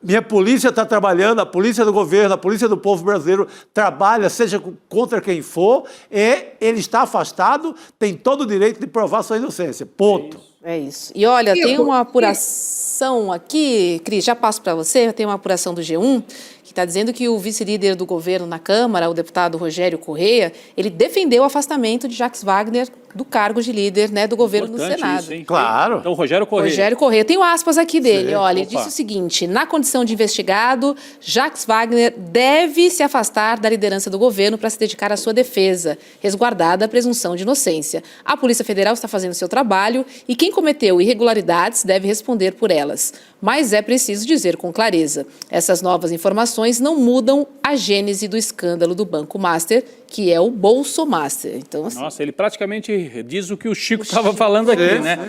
Minha polícia está trabalhando, a polícia do governo, a polícia do povo brasileiro trabalha, seja contra quem for, e ele está afastado, tem todo o direito de provar sua inocência. Ponto. É isso. E olha, tem uma apuração aqui, Cris, já passo para você, tem uma apuração do G1, que está dizendo que o vice-líder do governo na Câmara, o deputado Rogério Correia, ele defendeu o afastamento de Jacques Wagner do cargo de líder, né, do governo no Senado. Isso, hein? Claro. Então, Rogério Correia. Rogério Correia. Tenho aspas aqui dele. Sim. Olha, ele disse o seguinte: na condição de investigado, Jacques Wagner deve se afastar da liderança do governo para se dedicar à sua defesa, resguardada a presunção de inocência. A Polícia Federal está fazendo seu trabalho e quem cometeu irregularidades deve responder por elas. Mas é preciso dizer com clareza, essas novas informações não mudam a gênese do escândalo do Banco Master, que é o Bolso Master. Então, assim, nossa, ele praticamente diz o que o Chico estava falando aqui, né?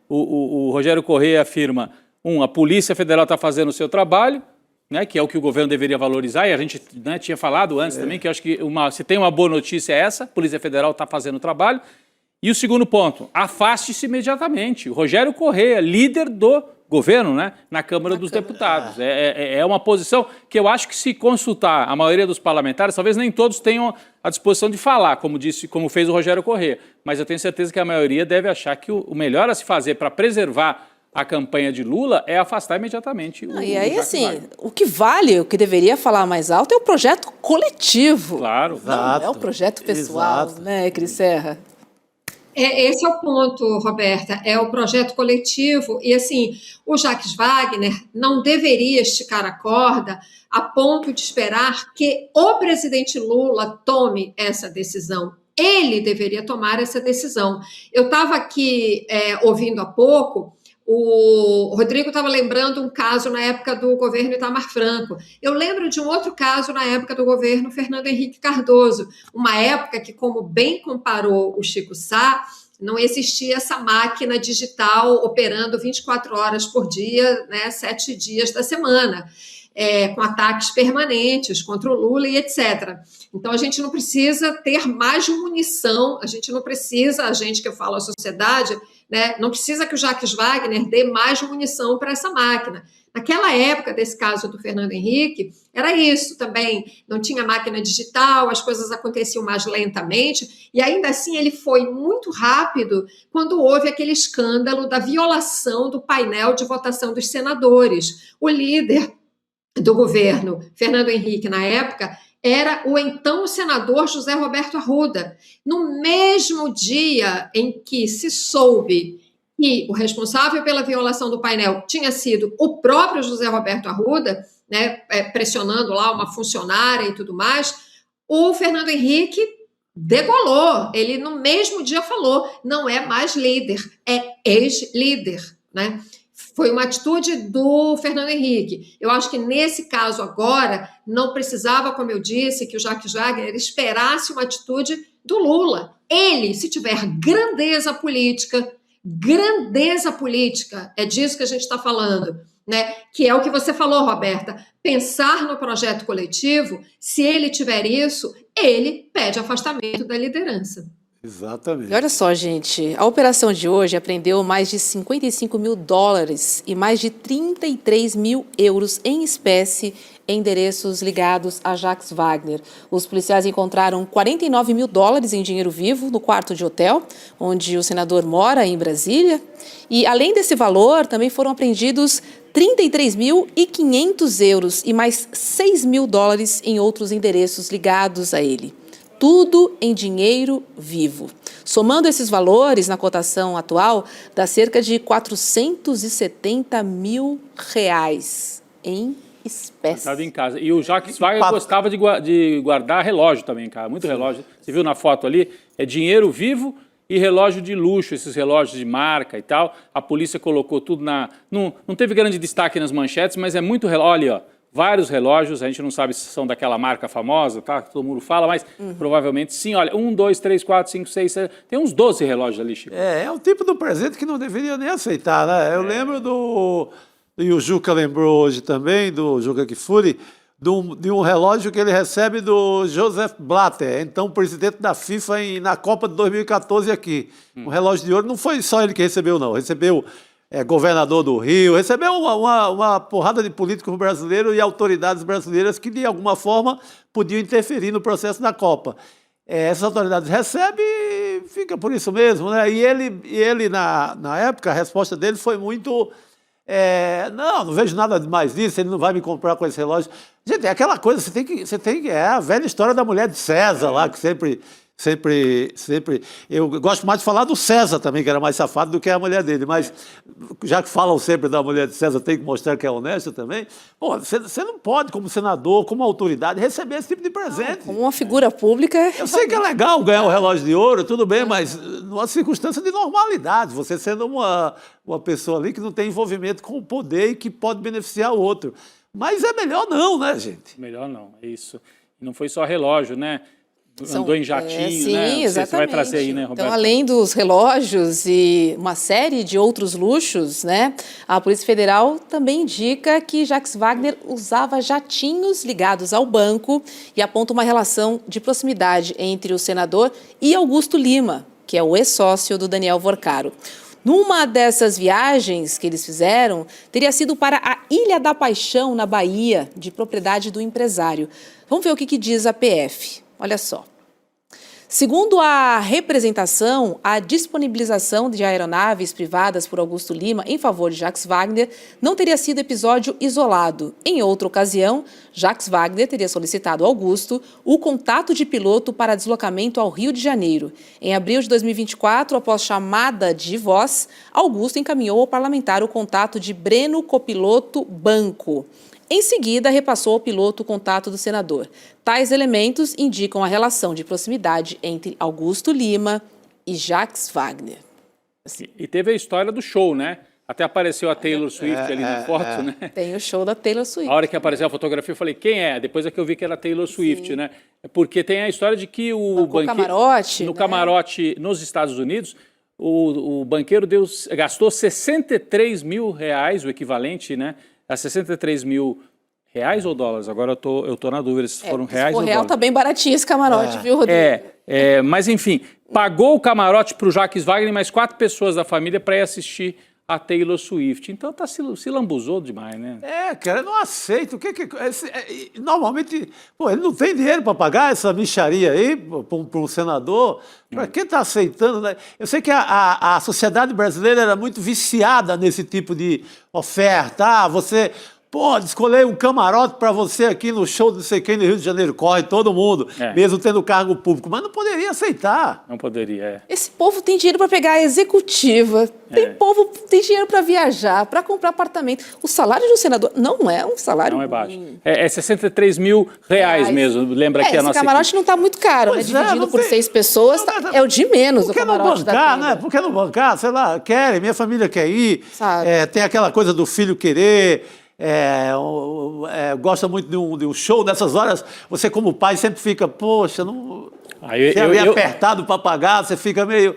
O Rogério Correia afirma, a Polícia Federal está fazendo o seu trabalho, né, que é o que o governo deveria valorizar, e a gente, né, tinha falado antes também, que eu acho que se tem uma boa notícia é essa, a Polícia Federal está fazendo o trabalho. E o segundo ponto, afaste-se imediatamente. O Rogério Correia, líder do governo, né, na Câmara dos Deputados. É uma posição que eu acho que, se consultar a maioria dos parlamentares, talvez nem todos tenham a disposição de falar, como fez o Rogério Corrêa, mas eu tenho certeza que a maioria deve achar que o melhor a se fazer para preservar a campanha de Lula é afastar imediatamente o E aí, Jacques assim, Wagner. o que vale, o que deveria falar mais alto é o projeto coletivo. Claro. Não é o projeto pessoal, né, Cris Serra? Esse é o ponto, Roberta, é o projeto coletivo. E, assim, o Jacques Wagner não deveria esticar a corda a ponto de esperar que o presidente Lula tome essa decisão. Ele deveria tomar essa decisão. Eu estava aqui ouvindo há pouco. O Rodrigo estava lembrando um caso na época do governo Itamar Franco. Eu lembro de um outro caso na época do governo Fernando Henrique Cardoso, uma época que, como bem comparou o Chico Sá, não existia essa máquina digital operando 24 horas por dia, né, 7 dias da semana, com ataques permanentes contra o Lula e etc. Então, a gente não precisa ter mais munição, a gente que eu falo a sociedade, né, não precisa que o Jacques Wagner dê mais munição para essa máquina. Naquela época, desse caso do Fernando Henrique, era isso também, não tinha máquina digital, as coisas aconteciam mais lentamente, e ainda assim ele foi muito rápido quando houve aquele escândalo da violação do painel de votação dos senadores. O líder do governo, Fernando Henrique, na época, era o então senador José Roberto Arruda. No mesmo dia em que se soube que o responsável pela violação do painel tinha sido o próprio José Roberto Arruda, né, pressionando lá uma funcionária e tudo mais, o Fernando Henrique degolou. Ele, no mesmo dia, falou: não é mais líder, é ex-líder, né? Foi uma atitude do Fernando Henrique. Eu acho que nesse caso agora não precisava, como eu disse, que o Jacques Wagner esperasse uma atitude do Lula. Ele, se tiver grandeza política, é disso que a gente está falando, né? Que é o que você falou, Roberta, pensar no projeto coletivo, se ele tiver isso, ele pede afastamento da liderança. Exatamente. E olha só, gente, a operação de hoje apreendeu mais de 55 mil dólares e mais de 33 mil euros em espécie em endereços ligados a Jacques Wagner. Os policiais encontraram 49 mil dólares em dinheiro vivo no quarto de hotel, onde o senador mora, em Brasília. E, além desse valor, também foram apreendidos 33.500 euros e mais 6 mil dólares em outros endereços ligados a ele. Tudo em dinheiro vivo. Somando esses valores na cotação atual, dá cerca de 470 mil reais em espécie. Estava em casa. E o Jacques Wagner gostava de guardar relógio também, cara. Muito relógio. Você viu na foto ali? É dinheiro vivo e relógio de luxo, esses relógios de marca e tal. A polícia colocou tudo na... Não teve grande destaque nas manchetes, mas é muito relógio. Olha, ó. Vários relógios, a gente não sabe se são daquela marca famosa, tá? Que todo mundo fala, mas provavelmente sim. Olha, 1, 2, 3, 4, 5, 6, 7... Tem uns 12 relógios ali, Chico. É o tipo do presente que não deveria nem aceitar, né? Eu lembro e o Juca lembrou hoje também, do Juca Kfouri, de um relógio que ele recebe do Joseph Blatter, então presidente da FIFA na Copa de 2014 aqui. Um relógio de ouro, não foi só ele que recebeu, não. Recebeu... governador do Rio, recebeu uma porrada de políticos brasileiros e autoridades brasileiras que, de alguma forma, podiam interferir no processo da Copa. Essas autoridades recebem e fica por isso mesmo, né? E ele na época, a resposta dele foi muito... não vejo nada mais disso, ele não vai me comprar com esse relógio. Gente, é aquela coisa, você tem que... É a velha história da mulher de César lá, que sempre... Eu gosto mais de falar do César também, que era mais safado do que a mulher dele, mas já que falam sempre da mulher de César, tem que mostrar que é honesta também. Pô, você não pode, como senador, como autoridade, receber esse tipo de presente. Como uma figura pública... Eu sei que é legal ganhar um relógio de ouro, tudo bem, mas numa circunstância de normalidade, você sendo uma pessoa ali que não tem envolvimento com o poder e que pode beneficiar o outro. Mas é melhor não, né, gente? Melhor não, é isso. Não foi só relógio, né? Andou em jatinho, sim, né? Exatamente. Você vai trazer aí, né, Roberto? Então, além dos relógios e uma série de outros luxos, né, a Polícia Federal também indica que Jacques Wagner usava jatinhos ligados ao banco e aponta uma relação de proximidade entre o senador e Augusto Lima, que é o ex-sócio do Daniel Vorcaro. Numa dessas viagens que eles fizeram, teria sido para a Ilha da Paixão, na Bahia, de propriedade do empresário. Vamos ver o que diz a PF. Olha só. Segundo a representação, a disponibilização de aeronaves privadas por Augusto Lima em favor de Jacques Wagner não teria sido episódio isolado. Em outra ocasião, Jacques Wagner teria solicitado a Augusto o contato de piloto para deslocamento ao Rio de Janeiro. Em abril de 2024, após chamada de voz, Augusto encaminhou ao parlamentar o contato de Breno Copiloto Banco. Em seguida, repassou ao piloto o contato do senador. Tais elementos indicam a relação de proximidade entre Augusto Lima e Jacques Wagner. E teve a história do show, né? Até apareceu a Taylor Swift ali na foto, né? Tem o show da Taylor Swift. A hora que apareceu a fotografia, eu falei, quem é? Depois é que eu vi que era Taylor Swift, Sim. né? Porque tem a história de que o banqueiro... camarote, no né? camarote nos Estados Unidos, o banqueiro gastou 63 mil reais, o equivalente, né? A 63 mil reais ou dólares? Agora eu tô na dúvida se foram reais ou dólares. O real tá bem baratinho esse camarote, viu, Rodrigo? Mas enfim, pagou o camarote para o Jacques Wagner e mais 4 pessoas da família para ir assistir a Taylor Swift. Então se lambuzou demais, né? Cara, eu não aceito. Normalmente, ele não tem dinheiro para pagar essa mixaria aí para um senador. Para quem está aceitando? Né? Eu sei que a sociedade brasileira era muito viciada nesse tipo de oferta. Você pode escolher um camarote para você aqui no show de não sei quem no Rio de Janeiro. Corre todo mundo, mesmo tendo cargo público. Mas não poderia aceitar. Não poderia, Esse povo tem dinheiro para pegar a executiva. Tem dinheiro para viajar, para comprar apartamento. O salário de um senador não é um salário Não é baixo. É 63 mil reais mesmo. Lembra que a nossa esse camarote equipe... não está muito caro, né? Dividido por 6 pessoas, é o de menos do camarote da bancar, Taylor. né? Por que não bancar? Sei lá, minha família quer ir. Sabe? Tem aquela coisa do filho querer. Gosta muito de um show. Nessas horas, você como pai sempre fica, poxa, não... Você é meio apertado para pagar, você fica meio...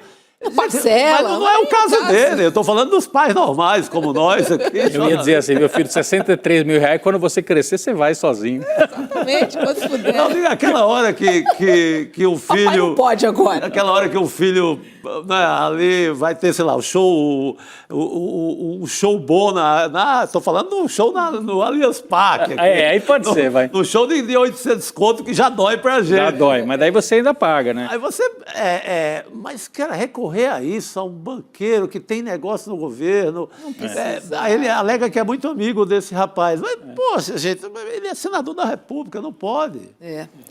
Parcela. Mas não é o caso dele. Eu estou falando dos pais normais, como nós aqui. Eu ia dizer assim, meu filho, 63 mil reais, quando você crescer, você vai sozinho. Exatamente, quando puder. Não, aquela hora que o filho... Papai não pode agora. Aquela hora que o filho, né, ali vai ter, sei lá, o show, um show bom estou falando de um show no Allianz Parque. Aqui, aí pode ser, vai. No show de 800 conto, que já dói pra gente. Já dói, mas daí você ainda paga, né? Aí você... mas, cara, recorrer a isso, a um banqueiro que tem negócio no governo... Não precisa. Aí ele alega que é muito amigo desse rapaz. Mas, poxa, gente, ele é senador da República, não pode.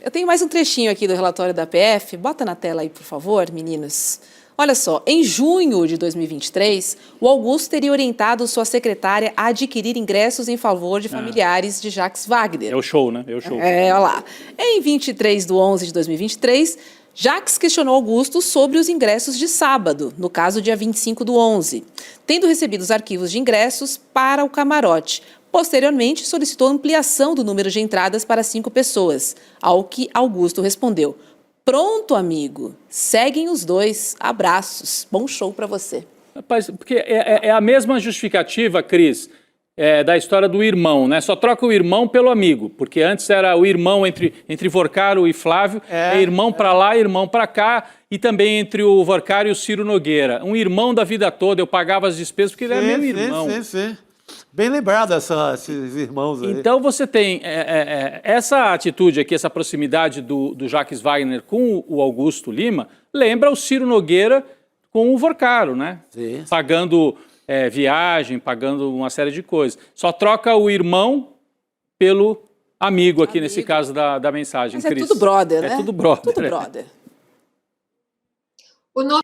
Eu tenho mais um trechinho aqui do relatório da PF. Bota na tela aí, por favor, meninos. Olha só, em junho de 2023, o Augusto teria orientado sua secretária a adquirir ingressos em favor de familiares de Jacques Wagner. É o show, né? É o show. Olha lá. Em 23/11 de 2023, Jacques questionou Augusto sobre os ingressos de sábado, no caso dia 25/11, tendo recebido os arquivos de ingressos para o camarote. Posteriormente, solicitou ampliação do número de entradas para 5 pessoas, ao que Augusto respondeu: "Pronto, amigo. Seguem os dois. Abraços. Bom show para você." Rapaz, porque é a mesma justificativa, Cris, da história do irmão, né? Só troca o irmão pelo amigo, porque antes era o irmão entre Vorcaro e Flávio, irmão para lá, irmão para cá, e também entre o Vorcaro e o Ciro Nogueira. Um irmão da vida toda, eu pagava as despesas porque ele era meu irmão. Sim. Bem lembrado esses irmãos aí. Então você tem essa atitude aqui, essa proximidade do Jacques Wagner com o Augusto Lima, lembra o Ciro Nogueira com o Vorcaro, né? Sim. Pagando viagem, pagando uma série de coisas. Só troca o irmão pelo amigo aqui, nesse caso da mensagem, Mas Cris. é tudo brother, né? É tudo brother. Tudo brother. O nome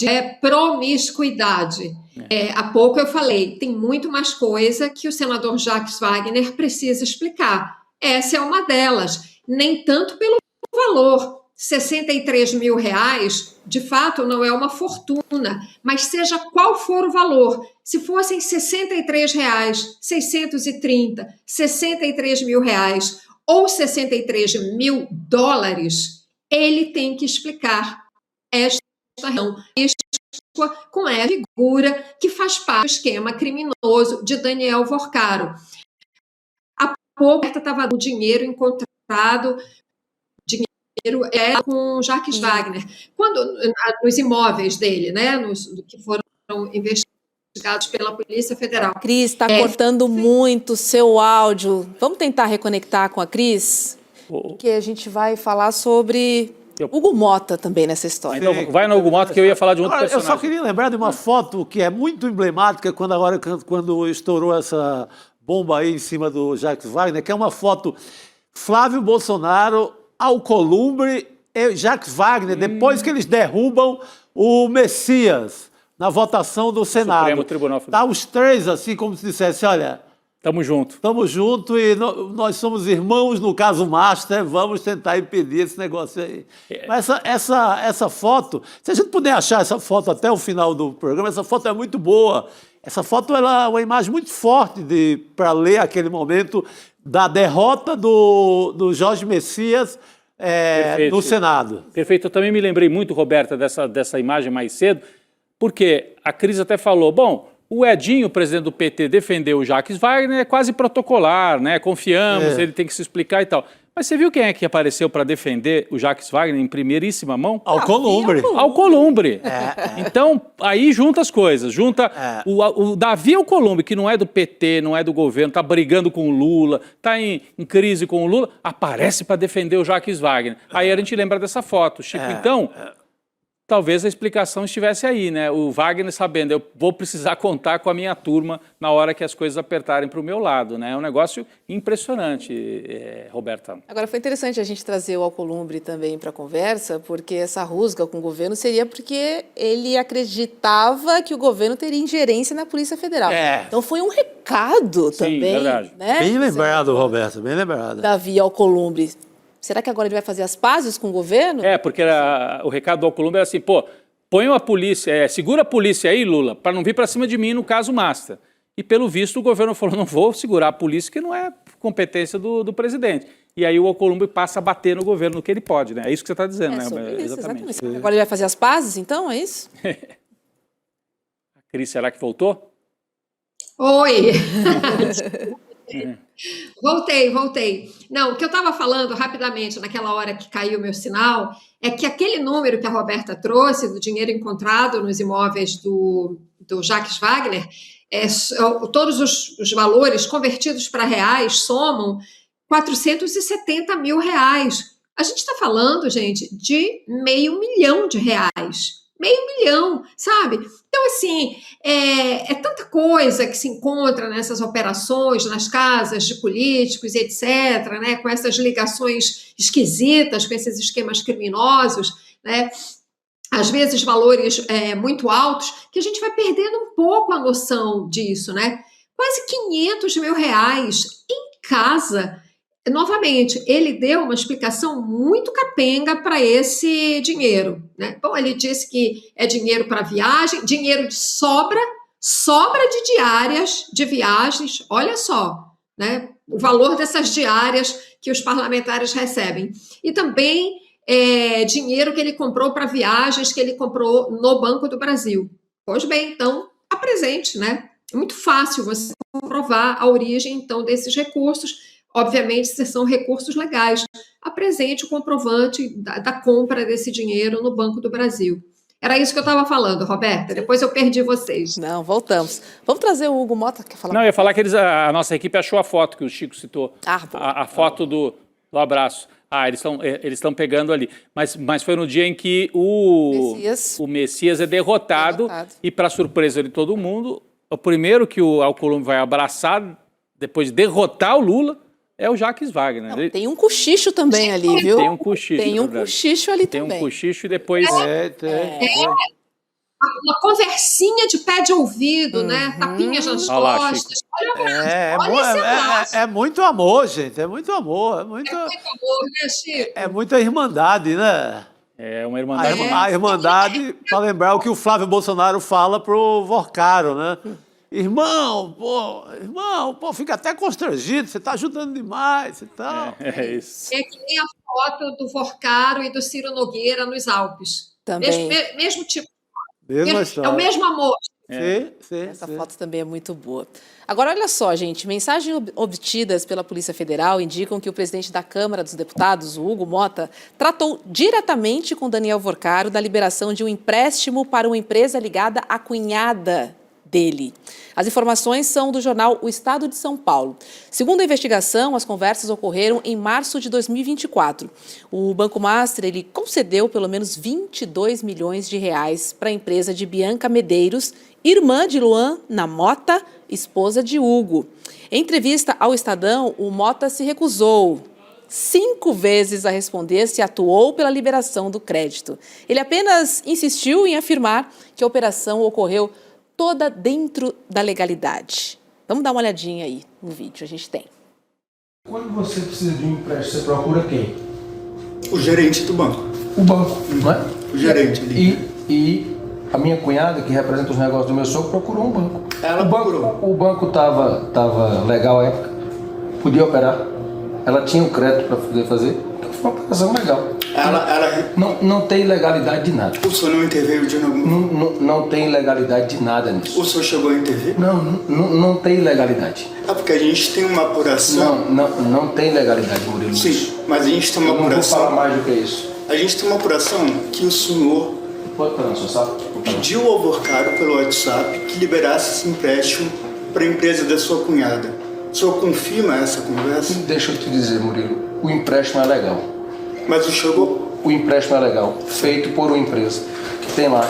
é promiscuidade. Há pouco eu falei, tem muito mais coisa que o senador Jacques Wagner precisa explicar. Essa é uma delas. Nem tanto pelo valor. 63 mil reais, de fato, não é uma fortuna, mas seja qual for o valor, se fossem 63 reais, 630, 63 mil reais ou 63 mil dólares, ele tem que explicar esta razão com a figura que faz parte do esquema criminoso de Daniel Vorcaro. Há pouco estava o dinheiro encontrado, com Jacques Wagner, quando nos imóveis dele, né, que foram investigados pela Polícia Federal. Cris, está cortando muito o seu áudio. Vamos tentar reconectar com a Cris? Que a gente vai falar sobre Hugo Mota também nessa história. Então vai no Hugo Mota, que eu ia falar de um outro personagem. Eu só queria lembrar de uma foto que é muito emblemática quando estourou essa bomba aí em cima do Jacques Wagner, que é uma foto Flávio Bolsonaro, Alcolumbre e Jacques Wagner, depois que eles derrubam o Messias na votação do Senado. Supremo Tribunal Federal. Tá os três assim, como se dissesse, olha... Tamo junto. Tamo junto e nós somos irmãos no caso Master, vamos tentar impedir esse negócio aí. Mas essa foto, se a gente puder achar essa foto até o final do programa, essa foto é muito boa. Essa foto ela é uma imagem muito forte para ler aquele momento da derrota do Jorge Messias no Senado. Perfeito. Eu também me lembrei muito, Roberta, dessa imagem mais cedo, porque a Cris até falou, bom, o Edinho, o presidente do PT, defendeu o Jacques Wagner, é quase protocolar, né? Confiamos, ele tem que se explicar e tal. Mas você viu quem é que apareceu para defender o Jacques Wagner em primeiríssima mão? Alcolumbre. Alcolumbre. Então, aí junta as coisas. Junta o Davi Alcolumbre, que não é do PT, não é do governo, está brigando com o Lula, está em crise com o Lula, aparece para defender o Jacques Wagner. Aí a gente lembra dessa foto. Chico, então... Talvez a explicação estivesse aí, né? O Wagner sabendo, eu vou precisar contar com a minha turma na hora que as coisas apertarem para o meu lado, né? É um negócio impressionante, Roberta. Agora, foi interessante a gente trazer o Alcolumbre também para a conversa, porque essa rusga com o governo seria porque ele acreditava que o governo teria ingerência na Polícia Federal. Então foi um recado também. Verdade. Né? Bem lembrado, Roberta, bem lembrado. Davi Alcolumbre. Será que agora ele vai fazer as pazes com o governo? Porque o recado do Alcolumbre era assim, põe a polícia, segura a polícia aí, Lula, para não vir para cima de mim no caso Master. E pelo visto o governo falou, não vou segurar a polícia, que não é competência do presidente. E aí o Alcolumbre passa a bater no governo no que ele pode, né? É isso que você está dizendo, né? Isso, exatamente. Agora ele vai fazer as pazes, então, é isso? A Cris, será que voltou? Oi! Voltei. Não, o que eu estava falando rapidamente naquela hora que caiu o meu sinal é que aquele número que a Roberta trouxe do dinheiro encontrado nos imóveis do Jacques Wagner, todos os valores convertidos para reais somam 470 mil reais. A gente está falando, gente, de R$500 mil. R$500 mil, sabe? Então, assim, é tanta coisa que se encontra nessas operações, nas casas de políticos, etc., né? Com essas ligações esquisitas, com esses esquemas criminosos, né? Às vezes valores muito altos, que a gente vai perdendo um pouco a noção disso, né? Quase R$500 mil em casa. Novamente, ele deu uma explicação muito capenga para esse dinheiro, né? Bom, ele disse que é dinheiro para viagem, dinheiro de sobra de diárias de viagens, olha só, né? O valor dessas diárias que os parlamentares recebem. E também dinheiro que ele comprou para viagens que ele comprou no Banco do Brasil. Pois bem, então, apresente, né? É muito fácil você comprovar a origem, então, desses recursos. Obviamente, se são recursos legais, apresente o comprovante da compra desse dinheiro no Banco do Brasil. Era isso que eu estava falando, Roberta. Depois eu perdi vocês. Não, voltamos. Vamos trazer o Hugo Mota. Quer falar? Não, eu ia falar que a nossa equipe achou a foto que o Chico citou. A foto do abraço. Eles estão pegando ali. Mas foi no dia em que o Messias é derrotado. E, para surpresa de todo mundo, o primeiro que o Alcolumbre vai abraçar, depois de derrotar o Lula, é o Jacques Wagner. Não, tem um cochicho também ali, viu? Tem um cochicho. Tem um cochicho ali também. Tem um cochicho e depois... Uma conversinha de pé de ouvido, né? Tapinhas nas costas. É muito amor, gente. É muito amor. É muito amor, né, Chico? É muita irmandade, né? É uma irmandade. A irmandade, para lembrar o que o Flávio Bolsonaro fala pro Vorcaro, né? Irmão, fica até constrangido, você está ajudando demais e tal. É isso. É que nem a foto do Vorcaro e do Ciro Nogueira nos Alpes. Também. Mesmo tipo. Mesma história. É o mesmo amor. Essa foto também é muito boa. Agora, olha só, gente. Mensagens obtidas pela Polícia Federal indicam que o presidente da Câmara dos Deputados, o Hugo Motta, tratou diretamente com Daniel Vorcaro da liberação de um empréstimo para uma empresa ligada à cunhada dele. As informações são do jornal O Estado de São Paulo. Segundo a investigação, as conversas ocorreram em março de 2024. O Banco Master ele concedeu pelo menos 22 milhões de reais para a empresa de Bianca Medeiros, irmã de Luana Motta, esposa de Hugo. Em entrevista ao Estadão, o Motta se recusou 5 vezes a responder se atuou pela liberação do crédito. Ele apenas insistiu em afirmar que a operação ocorreu toda dentro da legalidade. Vamos dar uma olhadinha aí no vídeo, a gente tem. Quando você precisa de um empréstimo, você procura quem? O gerente do banco. O banco, não é? O gerente ali. E a minha cunhada, que representa os negócios do meu sogro, procurou um banco. Ela procurou. O banco estava legal à época, podia operar. Ela tinha um crédito para poder fazer, então foi uma operação legal. Não tem ilegalidade de nada. O senhor não interveio de algum? Não tem ilegalidade de nada nisso. O senhor chegou a intervir? Não tem ilegalidade. É porque a gente tem uma apuração... Não tem legalidade, Murilo. Sim, mas a gente tem uma apuração... Não vou falar mais do que isso. A gente tem uma apuração que o senhor... Pode falar, senhor sabe? Pediu ao Vorcaro pelo WhatsApp que liberasse esse empréstimo para a empresa da sua cunhada. O senhor confirma essa conversa? Deixa eu te dizer, Murilo, o empréstimo é legal. Mas o senhor... O empréstimo é legal, feito por uma empresa que tem lá,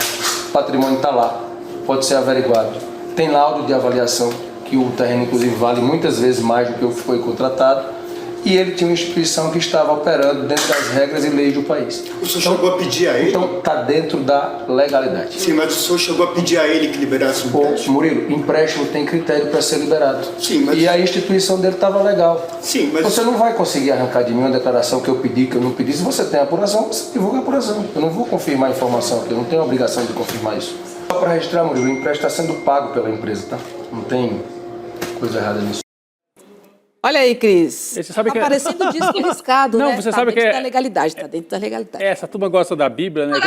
o patrimônio está lá, pode ser averiguado. Tem laudo de avaliação, que o terreno inclusive vale muitas vezes mais do que o que foi contratado, e ele tinha uma instituição que estava operando dentro das regras e leis do país. O senhor chegou a pedir a ele? Então está dentro da legalidade. Sim, mas o senhor chegou a pedir a ele que liberasse o empréstimo? Murilo, empréstimo tem critério para ser liberado. Sim, mas... E a instituição dele estava legal. Sim, mas... Você não vai conseguir arrancar de mim uma declaração que eu pedi, que eu não pedi. Se você tem apuração, você divulga a apuração. Eu não vou confirmar a informação aqui, eu não tenho a obrigação de confirmar isso. Só para registrar, Murilo, o empréstimo está sendo pago pela empresa, tá? Não tem coisa errada nisso. Olha aí, Cris. Você sabe tá que... parecendo disco riscado, não, né? Você tá sabe dentro que da legalidade, tá dentro da legalidade. Essa turma gosta da Bíblia, né?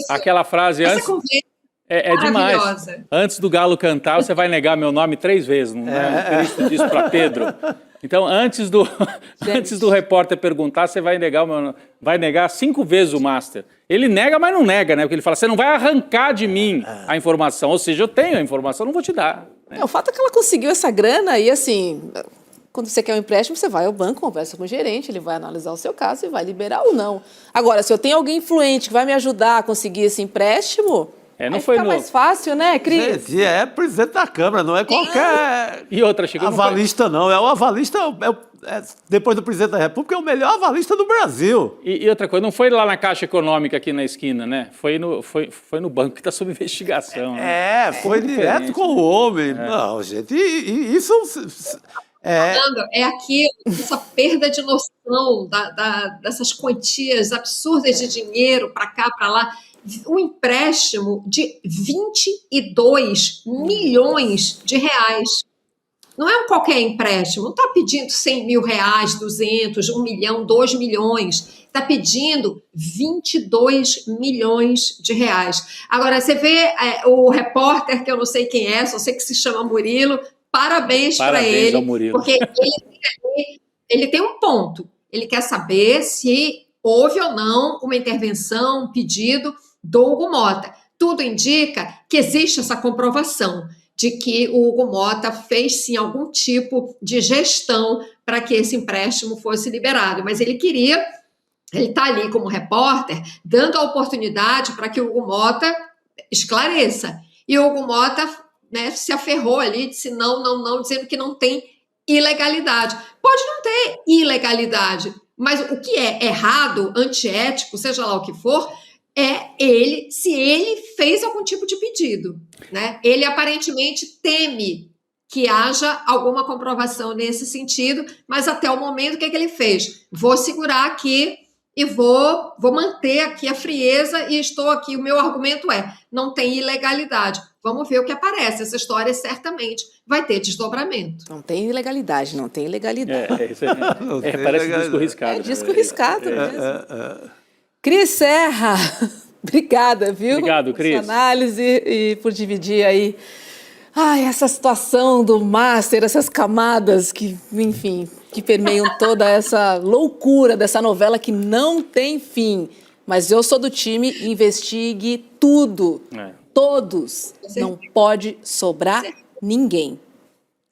Aquela frase antes... É demais. Antes do galo cantar, você vai negar meu nome 3 vezes, não é? Cristo disse para Pedro. Então, antes do repórter perguntar, você vai negar 5 vezes o Master. Ele nega, mas não nega, né? Porque ele fala, você não vai arrancar de mim a informação. Ou seja, eu tenho a informação, não vou te dar. Né? O fato é que ela conseguiu essa grana e, assim, quando você quer um empréstimo, você vai ao banco, conversa com o gerente, ele vai analisar o seu caso e vai liberar ou não. Agora, se eu tenho alguém influente que vai me ajudar a conseguir esse empréstimo... não foi mais fácil, né, Cris? Gente, é presidente da Câmara, não é qualquer e outra, chegou avalista, não. É o avalista, depois do presidente da República, é o melhor avalista do Brasil. E outra coisa, não foi lá na Caixa Econômica aqui na esquina, né? Foi no banco que está sob investigação. Né? Foi direto com o homem. Não, gente, isso... É aquilo, essa perda de noção dessas quantias absurdas de dinheiro para cá, para lá. Um empréstimo de 22 milhões de reais. Não é um qualquer empréstimo, não está pedindo 100 mil reais, 200, 1 milhão, 2 milhões. Está pedindo 22 milhões de reais. Agora, você vê o repórter, que eu não sei quem é, só sei que se chama Murilo, parabéns para ele, ao Murilo. Porque ele tem um ponto. Ele quer saber se houve ou não uma intervenção, um pedido do Hugo Motta. Tudo indica que existe essa comprovação de que o Hugo Motta fez, sim, algum tipo de gestão para que esse empréstimo fosse liberado. Mas ele está ali como repórter, dando a oportunidade para que o Hugo Motta esclareça. E o Hugo Motta, né, se aferrou ali, disse não, dizendo que não tem ilegalidade. Pode não ter ilegalidade, mas o que é errado, antiético, seja lá o que for, se ele fez algum tipo de pedido, né? Ele aparentemente teme que haja alguma comprovação nesse sentido, mas até o momento, o que ele fez? Vou segurar aqui e vou manter aqui a frieza e estou aqui, o meu argumento não tem ilegalidade. Vamos ver o que aparece. Essa história certamente vai ter desdobramento. Não tem ilegalidade, não tem ilegalidade. Parece disco riscado. É disco riscado mesmo. Cris Serra, Obrigada, viu? Obrigado, Cris. Por sua análise e por dividir aí essa situação do Master, essas camadas que, enfim, que permeiam toda essa loucura dessa novela que não tem fim. Mas eu sou do time, investigue tudo. Todos. Não pode sobrar ninguém.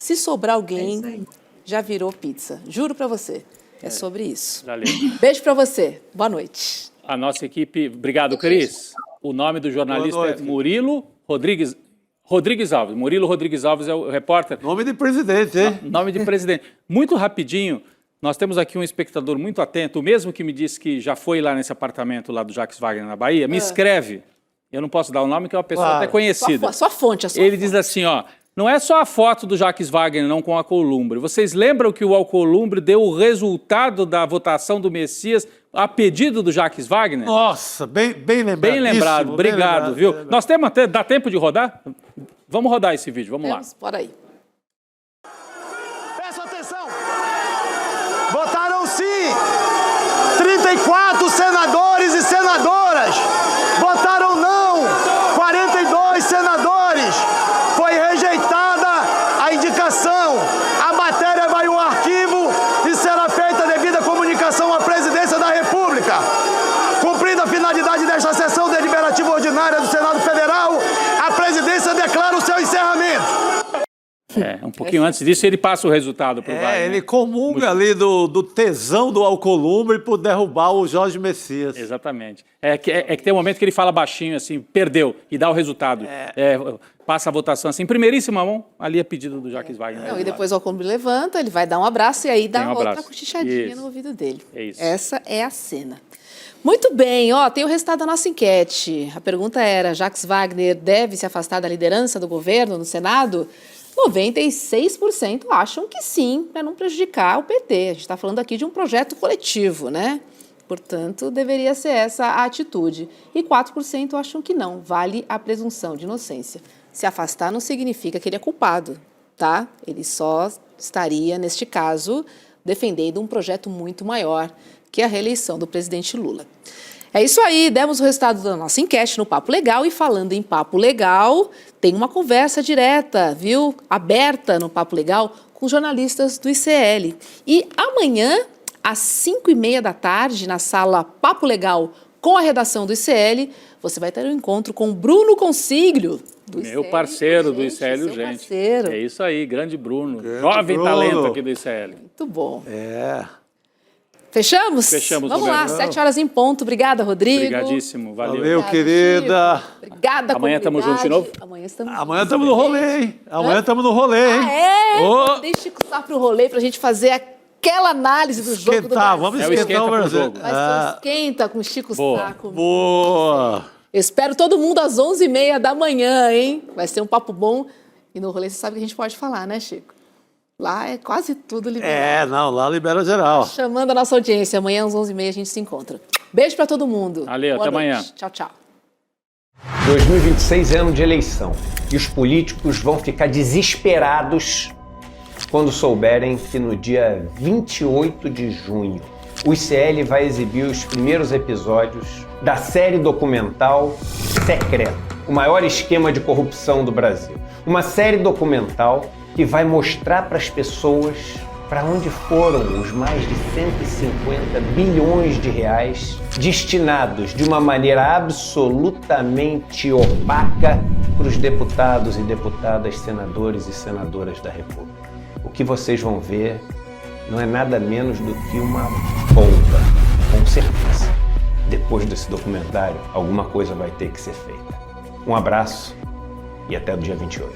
Se sobrar alguém, já virou pizza. Juro pra você. É sobre isso. Valeu. Beijo pra você. Boa noite. A nossa equipe... Obrigado, Cris. O nome do jornalista é Murilo Rodrigues Alves. Murilo Rodrigues Alves é o repórter. Nome de presidente, hein? Nome de presidente. Muito rapidinho, nós temos aqui um espectador muito atento, o mesmo que me disse que já foi lá nesse apartamento lá do Jacques Wagner, na Bahia, me escreve. Eu não posso dar o nome, que é uma pessoa até conhecida. Sua fonte, Ele diz assim, ó, não é só a foto do Jacques Wagner, não, com o Alcolumbre. Vocês lembram que o Alcolumbre deu o resultado da votação do Messias a pedido do Jacques Wagner? Nossa, bem lembrado. Bem lembrado, obrigado, viu? Nós temos até, dá tempo de rodar? Vamos rodar esse vídeo, vamos lá. Bora aí. Presta atenção. Votaram sim 34 senadores e senadoras. Votaram não 42 senadores. Foi rejeitada a indicação. A matéria vai ao arquivo e será feita devida comunicação à Presidência da República. Cumprida a finalidade desta sessão deliberativa ordinária do Senado Federal, a Presidência declara o seu encerramento. Um pouquinho antes disso, ele passa o resultado para o Wagner. Ele comunga ali do tesão do Alcolumbre por derrubar o Jorge Messias. Exatamente. É que tem um momento que ele fala baixinho, assim, perdeu, e dá o resultado. Passa a votação assim, em primeiríssima mão, ali é pedido do Jacques Wagner. Não, e depois o Alcolumbre levanta, ele vai dar um abraço e aí dá outra cochichadinha isso. No ouvido dele. É isso. Essa é a cena. Muito bem, tem o resultado da nossa enquete. A pergunta era, Jacques Wagner deve se afastar da liderança do governo no Senado? 96% acham que sim, para não prejudicar o PT. A gente está falando aqui de um projeto coletivo, né? Portanto, deveria ser essa a atitude. E 4% acham que não, vale a presunção de inocência. Se afastar não significa que ele é culpado, tá? Ele só estaria, neste caso, defendendo um projeto muito maior, que é a reeleição do presidente Lula. É isso aí, demos o resultado da nossa enquete no Papo Legal. E falando em Papo Legal, tem uma conversa direta, viu? Aberta no Papo Legal com jornalistas do ICL. E amanhã, às 5h30 da tarde, na sala Papo Legal com a redação do ICL, você vai ter um encontro com Bruno Consiglio. Meu parceiro do ICL Urgente. Parceiro. É isso aí, grande Bruno. Jovem talento aqui do ICL. Muito bom. Fechamos? Fechamos. Vamos lá, 7h em ponto. Obrigada, Rodrigo. Obrigadíssimo, valeu. Valeu, querida. Chico. Obrigada, amanhã estamos juntos de novo? Amanhã estamos no rolê, hein? Amanhã estamos no rolê, hein? Deixa Chico Sá pro rolê pra gente fazer aquela análise do jogo do Brasil. Vamos esquentar o Brasil. Vai ser esquenta com Chico Sá. Boa. Eu espero todo mundo às 11h30 da manhã, hein? Vai ser um papo bom. E no rolê você sabe que a gente pode falar, né, Chico? Lá é quase tudo liberado. Lá libera geral. Chamando a nossa audiência. Amanhã às 11h30 a gente se encontra. Beijo pra todo mundo. Valeu, até amanhã. Tchau, tchau. 2026 é ano de eleição. E os políticos vão ficar desesperados quando souberem que no dia 28 de junho o ICL vai exibir os primeiros episódios da série documental Secreto, o maior esquema de corrupção do Brasil. Uma série documental que vai mostrar para as pessoas para onde foram os mais de 150 bilhões de reais destinados de uma maneira absolutamente opaca para os deputados e deputadas, senadores e senadoras da República. O que vocês vão ver não é nada menos do que uma bomba, com certeza. Depois desse documentário, alguma coisa vai ter que ser feita. Um abraço e até o dia 28.